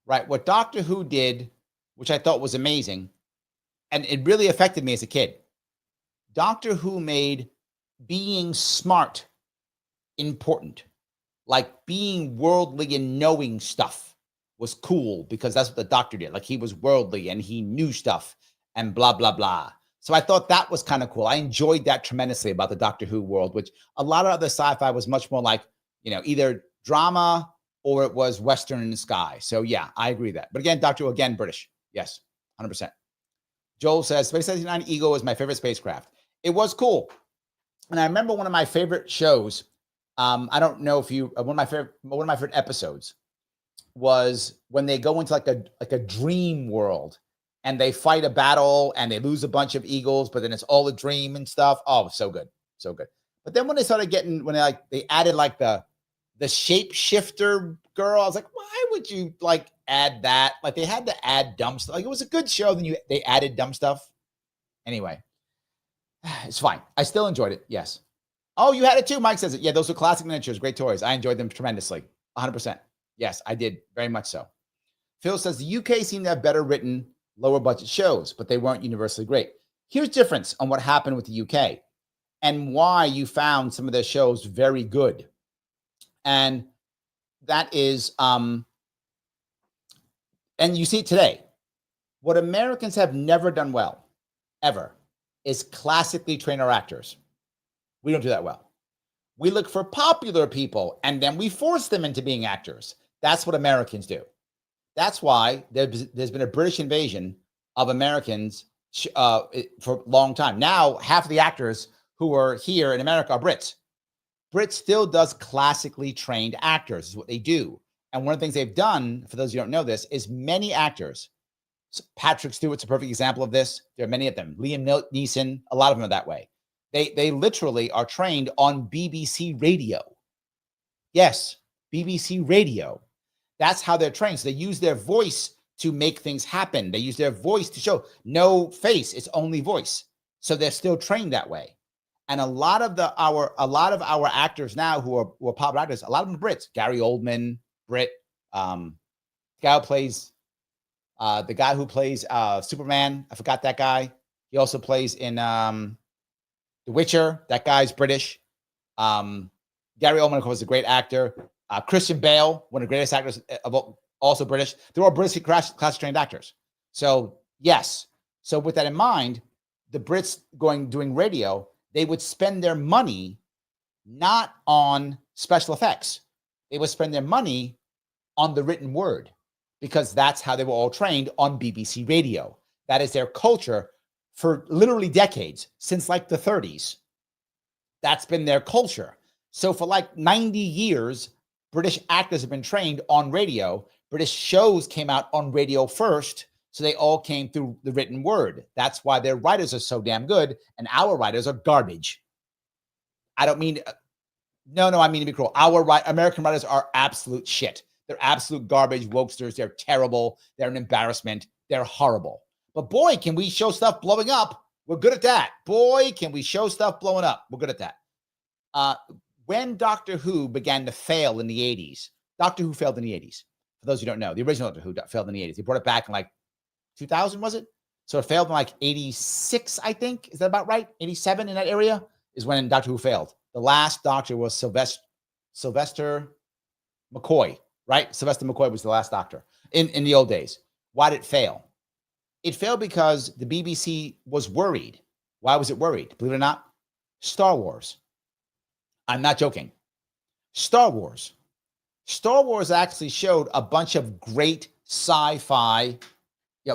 Speaker 1: right? What Doctor Who did, which I thought was amazing, and it really affected me as a kid. Doctor Who made being smart important, like being worldly and knowing stuff was cool because that's what the Doctor did. Like he was worldly and he knew stuff and blah, blah, blah. So I thought that was kind of cool. I enjoyed that tremendously about the Doctor Who world, which a lot of other sci-fi was much more like, either drama or it was Western in the sky. So yeah, I agree with that. But again, Doctor Who, again, British. Yes, 100%. Joel says, Space 99 Eagle is my favorite spacecraft. It was cool. And I remember one of my favorite shows. I don't know if one of my favorite episodes was when they go into like a dream world and they fight a battle and they lose a bunch of eagles, but then it's all a dream and stuff. Oh, so good. So good. But then when they started they added like the shapeshifter girl, I was like, why would you add that? Like they had to add dumb stuff. Like it was a good show. Then they added dumb stuff. Anyway, it's fine. I still enjoyed it. Yes. Oh, you had it too. Mike says it. Yeah, those were classic miniatures. Great toys. I enjoyed them tremendously. 100%. Yes, I did. Very much so. Phil says the UK seemed to have better written, lower budget shows, but they weren't universally great. Here's difference on what happened with the UK and why you found some of their shows very good. And that is, and you see it today. What Americans have never done well, ever, is classically train our actors. We don't do that well. We look for popular people and then we force them into being actors. That's what Americans do. That's why there's been a British invasion of Americans for a long time. Now, half of the actors who are here in America are Brits. Brits still does classically trained actors, is what they do. And one of the things they've done, for those who don't know this, is many actors. Patrick Stewart's a perfect example of this. There are many of them. Liam Neeson, a lot of them are that way. They literally are trained on BBC radio. Yes, BBC radio. That's how they're trained. So they use their voice to make things happen. They use their voice to show no face, it's only voice. So they're still trained that way. And a lot of our actors now who are popular actors, a lot of them are Brits. Gary Oldman, Brit. The guy who plays Superman. I forgot that guy. He also plays in The Witcher. That guy's British. Gary Oldman, of course, is a great actor. Christian Bale, one of the greatest actors, also British. They're all British class trained actors. So yes. So with that in mind, the Brits doing radio, they would spend their money not on special effects. They would spend their money on the written word because that's how they were all trained on BBC radio. That is their culture for literally decades, since like the 30s. That's been their culture. So for like 90 years, British actors have been trained on radio. British shows came out on radio first, so they all came through the written word. That's why their writers are so damn good, and our writers are garbage. I don't mean, I mean to be cruel. American writers are absolute shit. They're absolute garbage, wokesters. They're terrible. They're an embarrassment. they're horrible. But boy, can we show stuff blowing up. We're good at that. Boy, can we show stuff blowing up. We're good at that. When Doctor Who began to fail in the 80s, Doctor Who failed in the 80s. For those who don't know, the original Doctor Who failed in the 80s. They brought it back in like 2000, was it? So it failed in like 86, I think. Is that about right? 87 in that area is when Doctor Who failed. The last Doctor was Sylvester McCoy, right? Sylvester McCoy was the last Doctor in the old days. Why did it fail? It failed because the BBC was worried. Why was it worried? Believe it or not, Star Wars. I'm not joking. Star Wars. Star Wars actually showed a bunch of great sci-fi,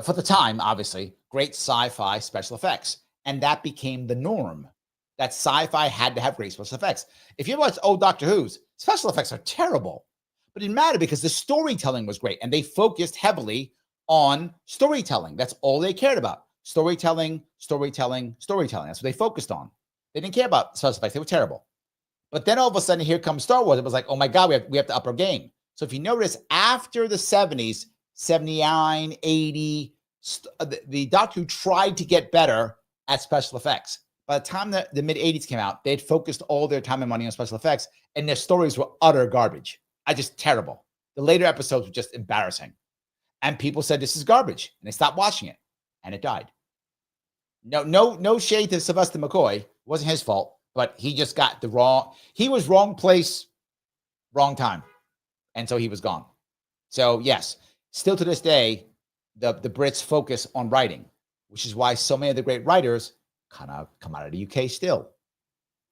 Speaker 1: for the time, obviously, great sci-fi special effects. And that became the norm. That sci-fi had to have great special effects. If you watch old Doctor Who's, special effects are terrible. But it didn't matter because the storytelling was great. And they focused heavily on storytelling. That's all they cared about. Storytelling, storytelling, storytelling. That's what they focused on. They didn't care about special effects. They were terrible. But then all of a sudden, here comes Star Wars. It was like, oh my God, we have to up our game. So if you notice, after the 70s, 79, 80, the Doctor Who tried to get better at special effects. By the time the mid-80s came out, they'd focused all their time and money on special effects, and their stories were utter garbage. Just terrible. The later episodes were just embarrassing. And people said, this is garbage. And they stopped watching it. And it died. No shade to Sylvester McCoy. It wasn't his fault. But he just got he was wrong place, wrong time. And so he was gone. So yes, still to this day, the Brits focus on writing, which is why so many of the great writers kind of come out of the UK still.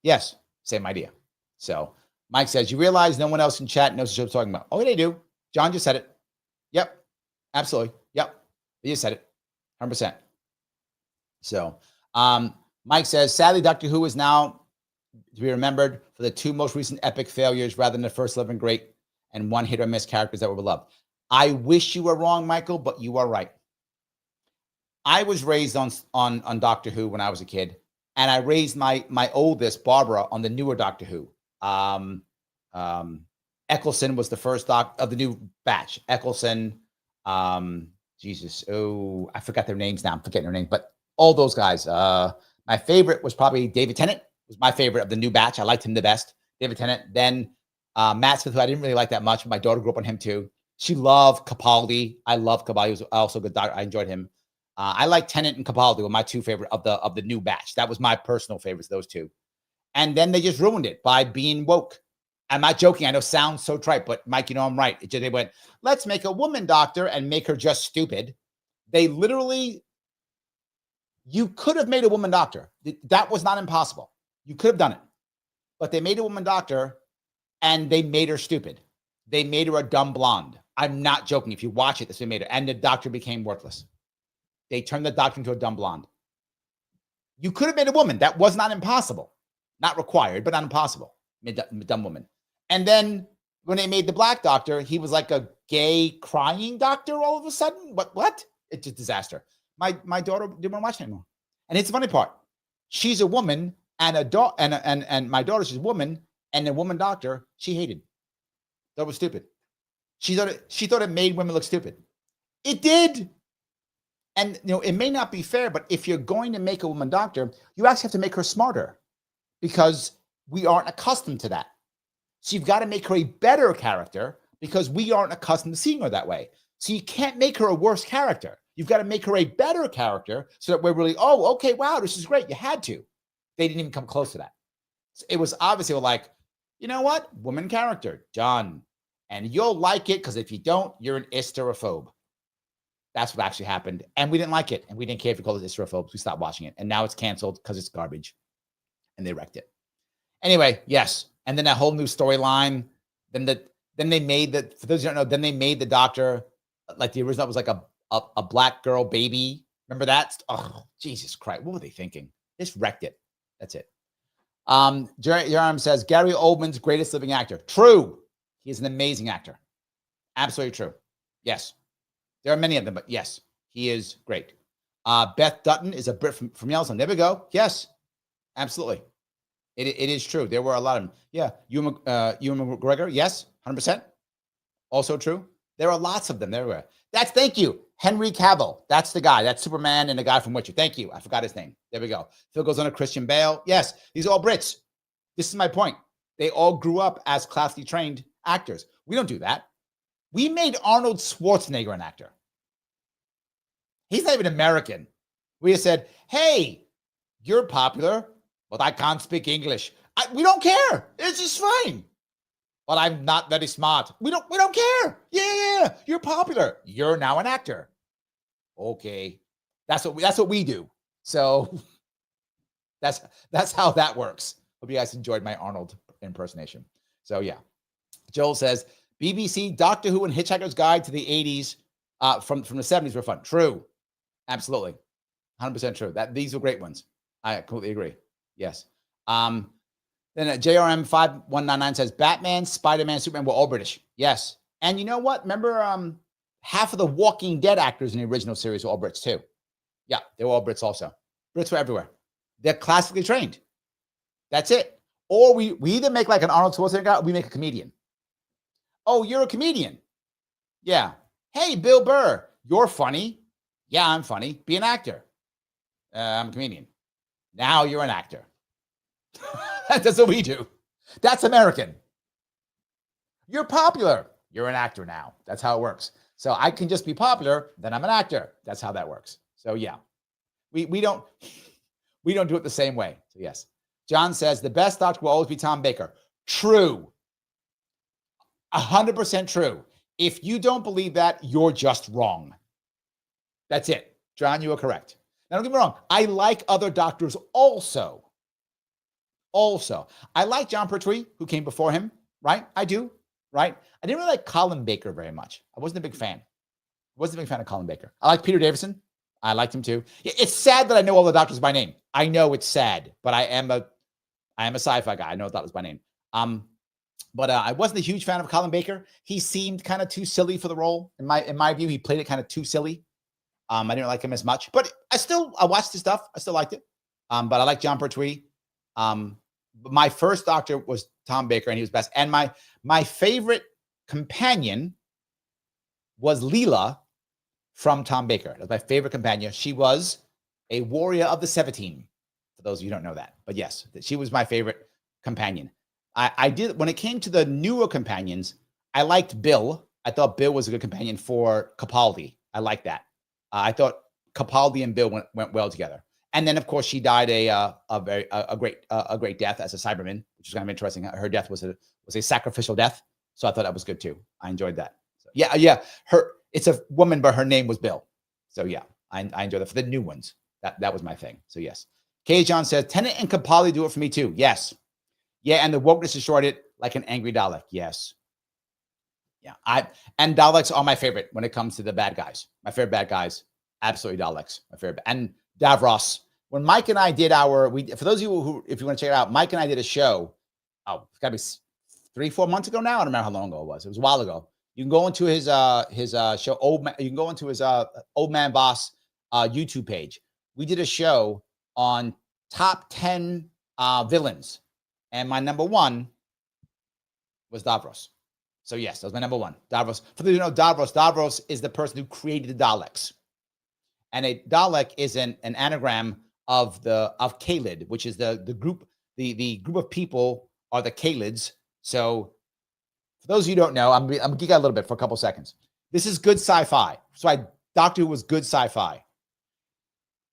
Speaker 1: Yes, same idea. So Mike says, you realize no one else in chat knows what I'm talking about. Oh, they do. John just said it. Yep, absolutely. Yep, he just said it. 100%. So Mike says, sadly, Doctor Who is now to be remembered for the two most recent epic failures rather than the first 11 great and one hit or miss characters that were beloved. I wish you were wrong, Michael, but you are right. I was raised on Doctor Who when I was a kid, and I raised my oldest, Barbara, on the newer Doctor Who. Eccleston was the first of the new batch. Eccleston, Jesus, I forgot their names now. I'm forgetting their names, but all those guys. My favorite was probably David Tennant. Was my favorite of the new batch. I liked him the best. David Tennant. Then Matt Smith, who I didn't really like that much. My daughter grew up on him too. She loved Capaldi. I love Capaldi. He was also a good doctor. I enjoyed him. I like Tennant and Capaldi were my two favorite of the new batch. That was my personal favorites, those two. And then they just ruined it by being woke. I'm not joking. I know it sounds so trite, but Mike, you know I'm right. They went, let's make a woman doctor and make her just stupid. They literally, you could have made a woman doctor. That was not impossible. You could have done it. But they made a woman doctor and they made her stupid. They made her a dumb blonde. I'm not joking. If you watch it, that's what they made her. And the doctor became worthless. They turned the doctor into a dumb blonde. You could have made a woman. That was not impossible. Not required, but not impossible. Made a dumb woman. And then when they made the black doctor, he was like a gay crying doctor all of a sudden. What? It's a disaster. My daughter didn't want to watch it anymore. And it's the funny part. She's a woman and and my daughter, she's a woman, and the woman doctor, she hated. That was stupid. She thought it made women look stupid. It did. And it may not be fair, but if you're going to make a woman doctor, you actually have to make her smarter because we aren't accustomed to that. So you've got to make her a better character because we aren't accustomed to seeing her that way. So you can't make her a worse character. You've got to make her a better character so that we're really, oh, okay, wow, this is great. You had to. They didn't even come close to that. So it was obviously like, you know what? Woman character, done. And you'll like it because if you don't, you're an hysterophobe. That's what actually happened. And we didn't like it. And we didn't care if you called it hysterophobes. We stopped watching it. And now it's canceled because it's garbage. And they wrecked it. Anyway, yes. And then that whole new storyline. Then they made for those who don't know, then they made the doctor, like the original was like a black girl baby. Remember that? Oh, Jesus Christ. What were they thinking? Just wrecked it. That's it. Jeremy says, Gary Oldman's greatest living actor. True. He is an amazing actor. Absolutely true. Yes. There are many of them, but yes, he is great. Beth Dutton is a Brit from Yellowstone. There we go. Yes, absolutely. It is true. There were a lot of them. Yeah. Ewan McGregor. Yes, 100%. Also true. There are lots of them. There were. Thank you. Henry Cavill. That's the guy. That's Superman and the guy from Witcher. Thank you. I forgot his name. There we go. Phil goes on to Christian Bale. Yes, these are all Brits. This is my point. They all grew up as classically trained actors. We don't do that. We made Arnold Schwarzenegger an actor. He's not even American. We just said, hey, you're popular, but I can't speak English. We don't care. It's just fine. But I'm not very smart. We don't care. Yeah, you're popular. You're now an actor. Okay. That's what we do. So that's how that works. Hope you guys enjoyed my Arnold impersonation. So yeah. Joel says, BBC, Doctor Who, and Hitchhiker's Guide to the 80s from the 70s were fun. True. Absolutely. 100% true. These were great ones. I completely agree. Yes. Then JRM 5199 says Batman, Spider-Man, Superman were all British. Yes. And you know what? Remember half of the Walking Dead actors in the original series were all Brits too. Yeah, they were all Brits also. Brits were everywhere. They're classically trained. That's it. Or we either make like an Arnold Schwarzenegger guy or we make a comedian. Oh, you're a comedian. Yeah. Hey, Bill Burr, you're funny. Yeah, I'm funny. Be an actor. I'm a comedian. Now you're an actor. That's what we do. That's American. You're popular. You're an actor now. That's how it works. So I can just be popular, then I'm an actor. That's how that works. So yeah, we don't do it the same way. So yes. John says the best doctor will always be Tom Baker. True. 100% true. If you don't believe that, you're just wrong. That's it. John, you are correct. Now, don't get me wrong. I like other doctors also. I like John Pertwee, who came before him, right? I do, right? I didn't really like Colin Baker very much. I wasn't a big fan. Of Colin Baker. I like Peter Davison. I liked him too. It's sad that I know all the doctors by name. I know it's sad, but I am a sci-fi guy. I know doctors by name. But I wasn't a huge fan of Colin Baker. He seemed kind of too silly for the role. In my view, he played it kind of too silly. I didn't like him as much, but I watched his stuff. I still liked it. But I like John Pertwee. My first doctor was Tom Baker, and he was best. And my favorite companion was Leela from Tom Baker. That was my favorite companion. She was a warrior of the 17. For those of you who don't know that, but yes, she was my favorite companion. I did when it came to the newer companions. I liked Bill. I thought Bill was a good companion for Capaldi. I like that. I thought Capaldi and Bill went well together. And then, of course, she died a great death as a Cyberman, which is kind of interesting. Her death was a sacrificial death, so I thought that was good too. I enjoyed that. So, yeah. It's a woman, but her name was Bill. So yeah, I enjoyed that for the new ones. That was my thing. So yes, K. John says Tennant and Capaldi do it for me too. Yes, yeah, and the wokeness destroyed it like an angry Dalek. Yes, yeah. And Daleks are my favorite when it comes to the bad guys. My favorite bad guys, absolutely Daleks. My favorite, and Davros. When Mike and I did for those of you who, if you want to check it out, Mike and I did a show. Oh, it's got to be 3-4 months ago now. I don't remember how long ago it was. It was a while ago. You can go into his show. You can go into his Old Man Boss YouTube page. We did a show on top 10 villains, and my number one was Davros. So yes, that was my number one. Davros. For those who know Davros is the person who created the Daleks. And a Dalek is an anagram of Kaled, which is the group, the group of people are the Kalids. So for those of you who don't know, I'm gonna geek out a little bit for a couple seconds. This is good sci-fi. So Doctor Who was good sci-fi.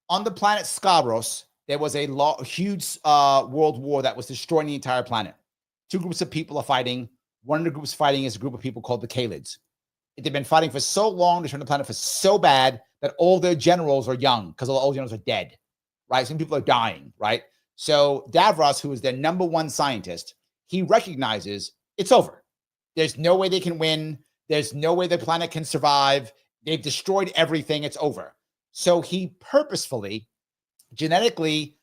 Speaker 1: On the planet Skaros, there was a huge world war that was destroying the entire planet. Two groups of people are fighting. One of the groups fighting is a group of people called the Kalids. They've been fighting for so long, destroying the planet for so bad that all their generals are young because all the generals are dead, right? Some people are dying, right? So Davros, who is their number one scientist, he recognizes it's over. There's no way they can win. There's no way the planet can survive. They've destroyed everything. It's over. So he purposefully, genetically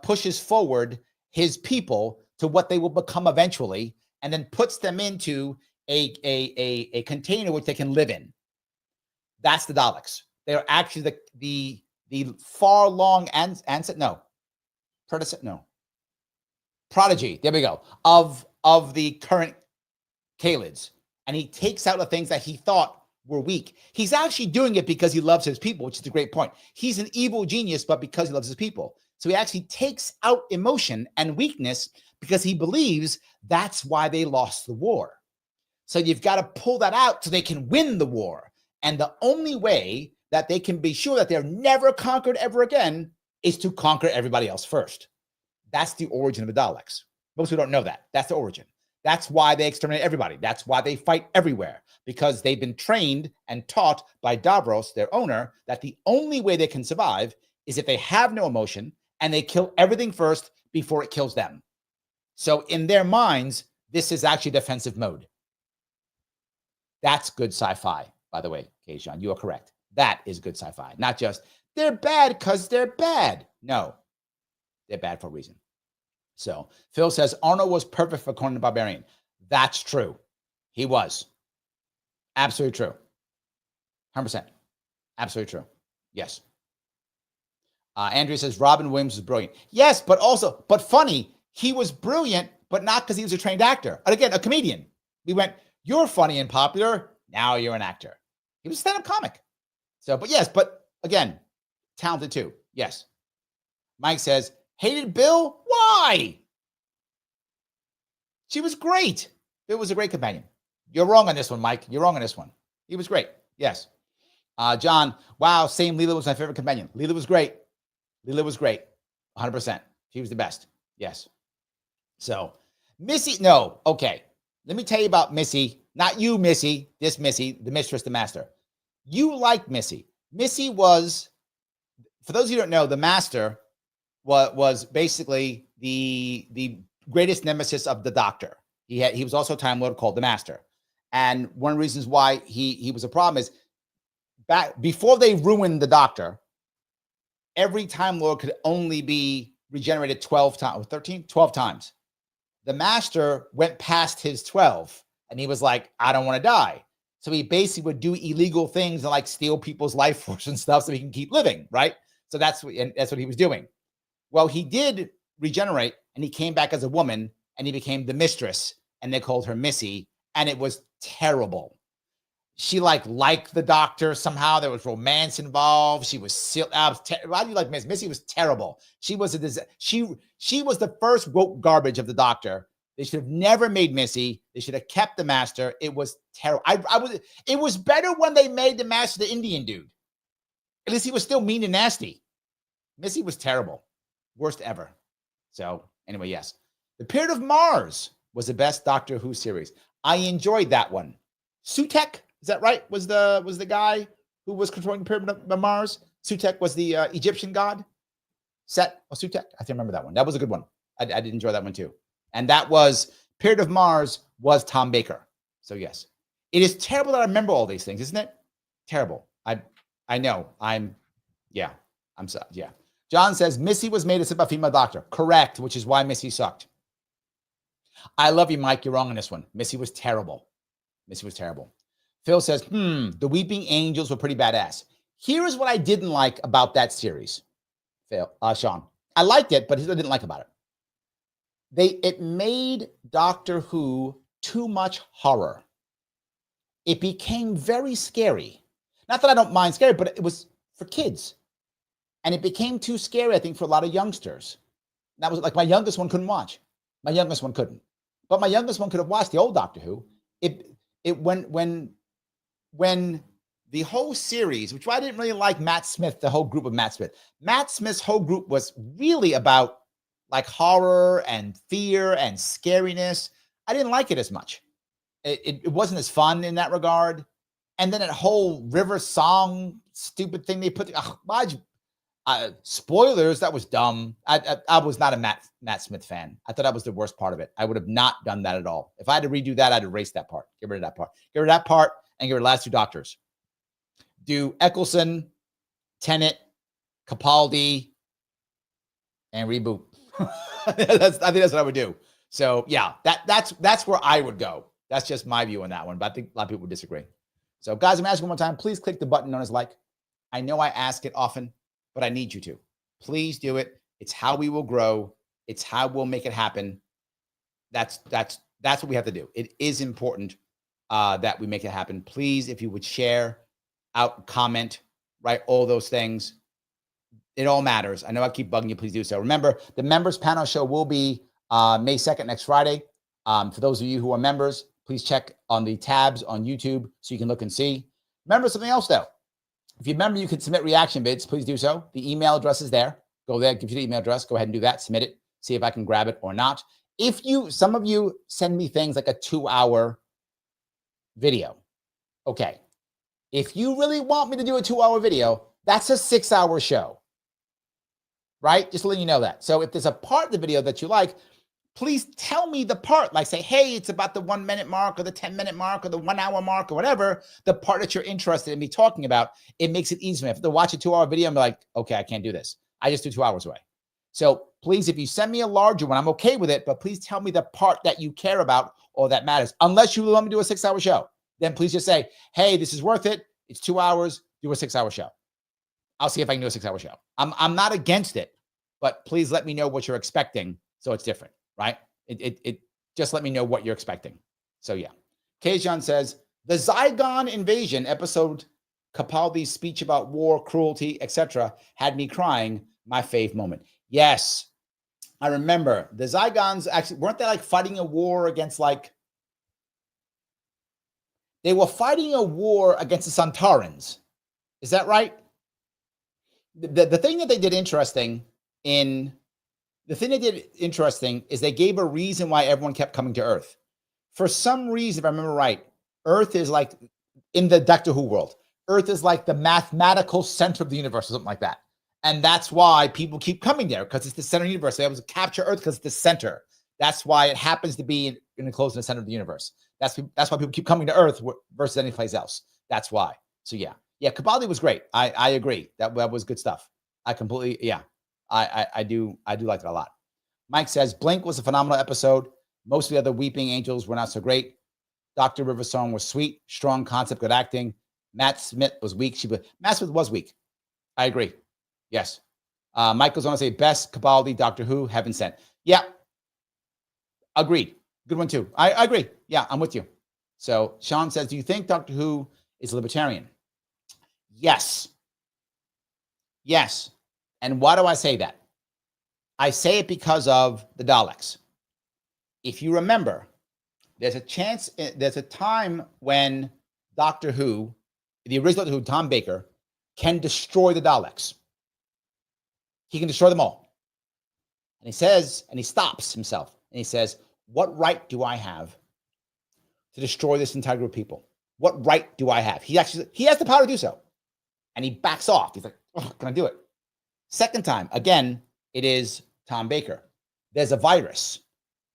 Speaker 1: pushes forward his people to what they will become eventually, and then puts them into a container which they can live in. That's the Daleks. They are actually the far long prodigy. There we go. Of the current Kalids. And he takes out the things that he thought we're weak. He's actually doing it because he loves his people, which is a great point. He's an evil genius, but because he loves his people. So he actually takes out emotion and weakness because he believes that's why they lost the war. So you've got to pull that out so they can win the war. And the only way that they can be sure that they're never conquered ever again is to conquer everybody else first. That's the origin of the Daleks. Most people don't know that. That's the origin. That's why they exterminate everybody. That's why they fight everywhere, because they've been trained and taught by Davros, their owner, that the only way they can survive is if they have no emotion and they kill everything first before it kills them. So in their minds, this is actually defensive mode. That's good sci-fi, by the way, Keijan. You are correct. That is good sci-fi. Not just, they're bad because they're bad. No, they're bad for a reason. So Phil says, Arnold was perfect for Conan the Barbarian. That's true. He was. Absolutely true. 100%. Absolutely true. Yes. Andrea says, Robin Williams was brilliant. Yes, but funny. He was brilliant, but not because he was a trained actor. And again, a comedian. We went, you're funny and popular. Now you're an actor. He was a stand-up comic. So, but again, talented too. Yes. Mike says, hated Bill? Why? She was great. Bill was a great companion. You're wrong on this one, Mike. You're wrong on this one. He was great. Yes. John, wow, same. Leela was my favorite companion. Leela was great. 100%. She was the best. Yes. So, Missy, no. Okay. Let me tell you about Missy. Not you, Missy. This Missy, the mistress, the master. You like Missy. Missy was, for those of you who don't know, the master was basically the greatest nemesis of the Doctor. He was also a Time Lord called the Master. And one of the reasons why he was a problem is back before they ruined the Doctor, every Time Lord could only be regenerated 12 times, or 13, 12 times. The Master went past his 12 and he was like, I don't want to die. So he basically would do illegal things and like steal people's life force and stuff so he can keep living, right? So that's what he was doing. Well, he did regenerate and he came back as a woman and he became the mistress and they called her Missy, and it was terrible. She liked the Doctor somehow. There was romance involved. She was why do you like Missy? Missy was terrible. She was she was the first woke garbage of the Doctor. They should have never made Missy. They should have kept the Master. It was terrible. It was better when they made the Master the Indian dude. At least he was still mean and nasty. Missy was terrible. Worst ever. So anyway, yes. The Period of Mars was the best Doctor Who series. I enjoyed that one. Sutekh, is that right? Was the guy who was controlling the Pyramid of Mars? Sutekh was the Egyptian god? Set or Sutekh? I can remember that one. That was a good one. I did enjoy that one too. And that was Period of Mars was Tom Baker. So yes. It is terrible that I remember all these things, isn't it? Terrible. I know. I'm sorry. Yeah. John says Missy was made as a female Doctor. Correct, which is why Missy sucked. I love you, Mike. You're wrong on this one. Missy was terrible. Phil says, the Weeping Angels were pretty badass. Here is what I didn't like about that series. Sean. I liked it, but here's what I didn't like about it. It made Doctor Who too much horror. It became very scary. Not that I don't mind scary, but it was for kids. And it became too scary, I think, for a lot of youngsters. That was like my youngest one couldn't watch. My youngest one couldn't. But my youngest one could have watched the old Doctor Who. When the whole series, which I didn't really like Matt Smith, the whole group of Matt Smith. Matt Smith's whole group was really about like horror and fear and scariness. I didn't like it as much. It wasn't as fun in that regard. And then that whole River Song stupid thing they put. Spoilers, that was dumb. I was not a Matt Smith fan. I thought that was the worst part of it. I would have not done that at all. If I had to redo that, I'd erase that part. Get rid of that part. Get rid of that part and get rid of the last two Doctors. Do Eccleston, Tennant, Capaldi, and reboot. I think that's what I would do. So yeah, that's where I would go. That's just my view on that one. But I think a lot of people would disagree. So guys, I'm asking one more time. Please click the button known as like. I know I ask it often, but I need you to. Please do it. It's how we will grow. It's how we'll make it happen. That's what we have to do. It is important that we make it happen. Please, if you would share out, comment, right? All those things. It all matters. I know I keep bugging you. Please do so. Remember, the members panel show will be May 2nd, next Friday. For those of you who are members, please check on the tabs on YouTube so you can look and see. Remember something else, though. If you remember, you can submit reaction vids. Please do so. The email address is there. Go there, give you the email address. Go ahead and do that. Submit it. See if I can grab it or not. Some of you send me things like a 2-hour video. Okay. If you really want me to do a 2-hour video, that's a 6-hour show. Right? Just letting you know that. So if there's a part of the video that you like, please tell me the part. Like say, hey, it's about the 1 minute mark or the 10-minute mark or the 1 hour mark or whatever, the part that you're interested in me talking about. It makes it easier. If I have to watch a 2-hour video, I'm like, okay, I can't do this. I just do 2 hours away. So please, if you send me a larger one, I'm okay with it, but please tell me the part that you care about or that matters. Unless you want me to do a 6-hour show, then please just say, hey, this is worth it. It's 2 hours, do a 6-hour show. I'll see if I can do a 6-hour show. I'm not against it, but please let me know what you're expecting so it's different, right? It just let me know what you're expecting. So yeah. Kajan says, the Zygon invasion episode, Capaldi's speech about war, cruelty, etc., had me crying. My fave moment. Yes, I remember. The Zygons actually, weren't they like fighting a war against they were fighting a war against the Santarans. Is that right? The thing that they did interesting is they gave a reason why everyone kept coming to Earth. For some reason, if I remember right, Earth is like, in the Doctor Who world, Earth is like the mathematical center of the universe or something like that. And that's why people keep coming there, because it's the center of the universe. They able to capture Earth because it's the center. That's why it happens to be enclosed in the center of the universe. That's why people keep coming to Earth versus any place else. That's why. So yeah. Capaldi was great. I agree. That was good stuff. I completely, yeah. I do like it a lot. Mike says, Blink was a phenomenal episode. Most of the other Weeping Angels were not so great. Dr. Riversong was sweet, strong concept, good acting. Matt Smith was weak. Matt Smith was weak. I agree. Yes. Mike goes on to say, best Capaldi, Doctor Who, Heaven Sent. Yeah. Agreed. Good one too. I agree. Yeah, I'm with you. So Sean says, do you think Doctor Who is libertarian? Yes. Yes. And why do I say that? I say it because of the Daleks. If you remember, there's a time when Doctor Who, the original Doctor Who, Tom Baker, can destroy the Daleks. He can destroy them all. And he says, and he stops himself, and he says, what right do I have to destroy this entire group of people? What right do I have? He has the power to do so. And he backs off. He's like, oh, can I do it? Second time, again, it is Tom Baker. There's a virus,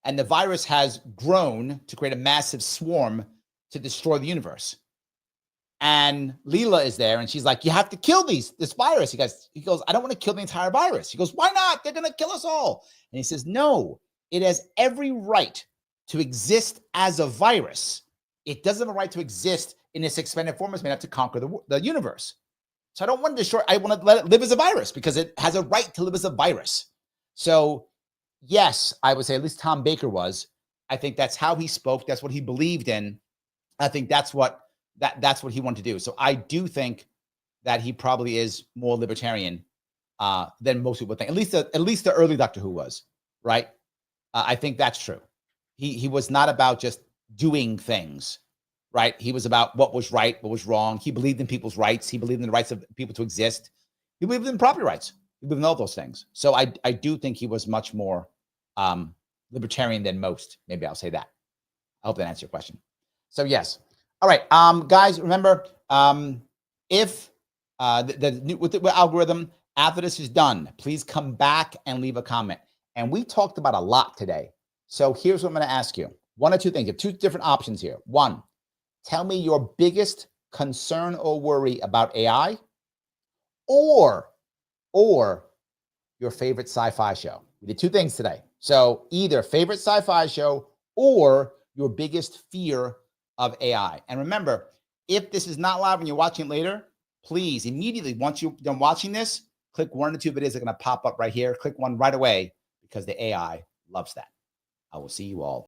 Speaker 1: and the virus has grown to create a massive swarm to destroy the universe. And Leela is there, and she's like, you have to kill this virus. He goes, I don't want to kill the entire virus. He goes, why not? They're going to kill us all. And he says, no, it has every right to exist as a virus. It doesn't have a right to exist in this expanded form. It's made up to conquer the universe. So I don't want to destroy, I want to let it live as a virus because it has a right to live as a virus. So yes, I would say at least Tom Baker was. I think that's how he spoke. That's what he believed in. I think that's what he wanted to do. So I do think that he probably is more libertarian than most people think. At least the early Doctor Who was, right? I think that's true. He was not about just doing things, right? He was about what was right, what was wrong. He believed in people's rights. He believed in the rights of people to exist. He believed in property rights. He believed in all those things. So I do think he was much more libertarian than most. Maybe I'll say that. I hope that answers your question. So yes. All right, guys, remember, if with the algorithm, after this is done, please come back and leave a comment. And we talked about a lot today. So here's what I'm going to ask you. One or two things. You have two different options here. One, tell me your biggest concern or worry about AI, or your favorite sci-fi show. We did two things today. So either favorite sci-fi show or your biggest fear of AI. And remember, if this is not live and you're watching it later, please immediately, once you're done watching this, click one or two videos that are going to pop up right here. Click one right away because the AI loves that. I will see you all.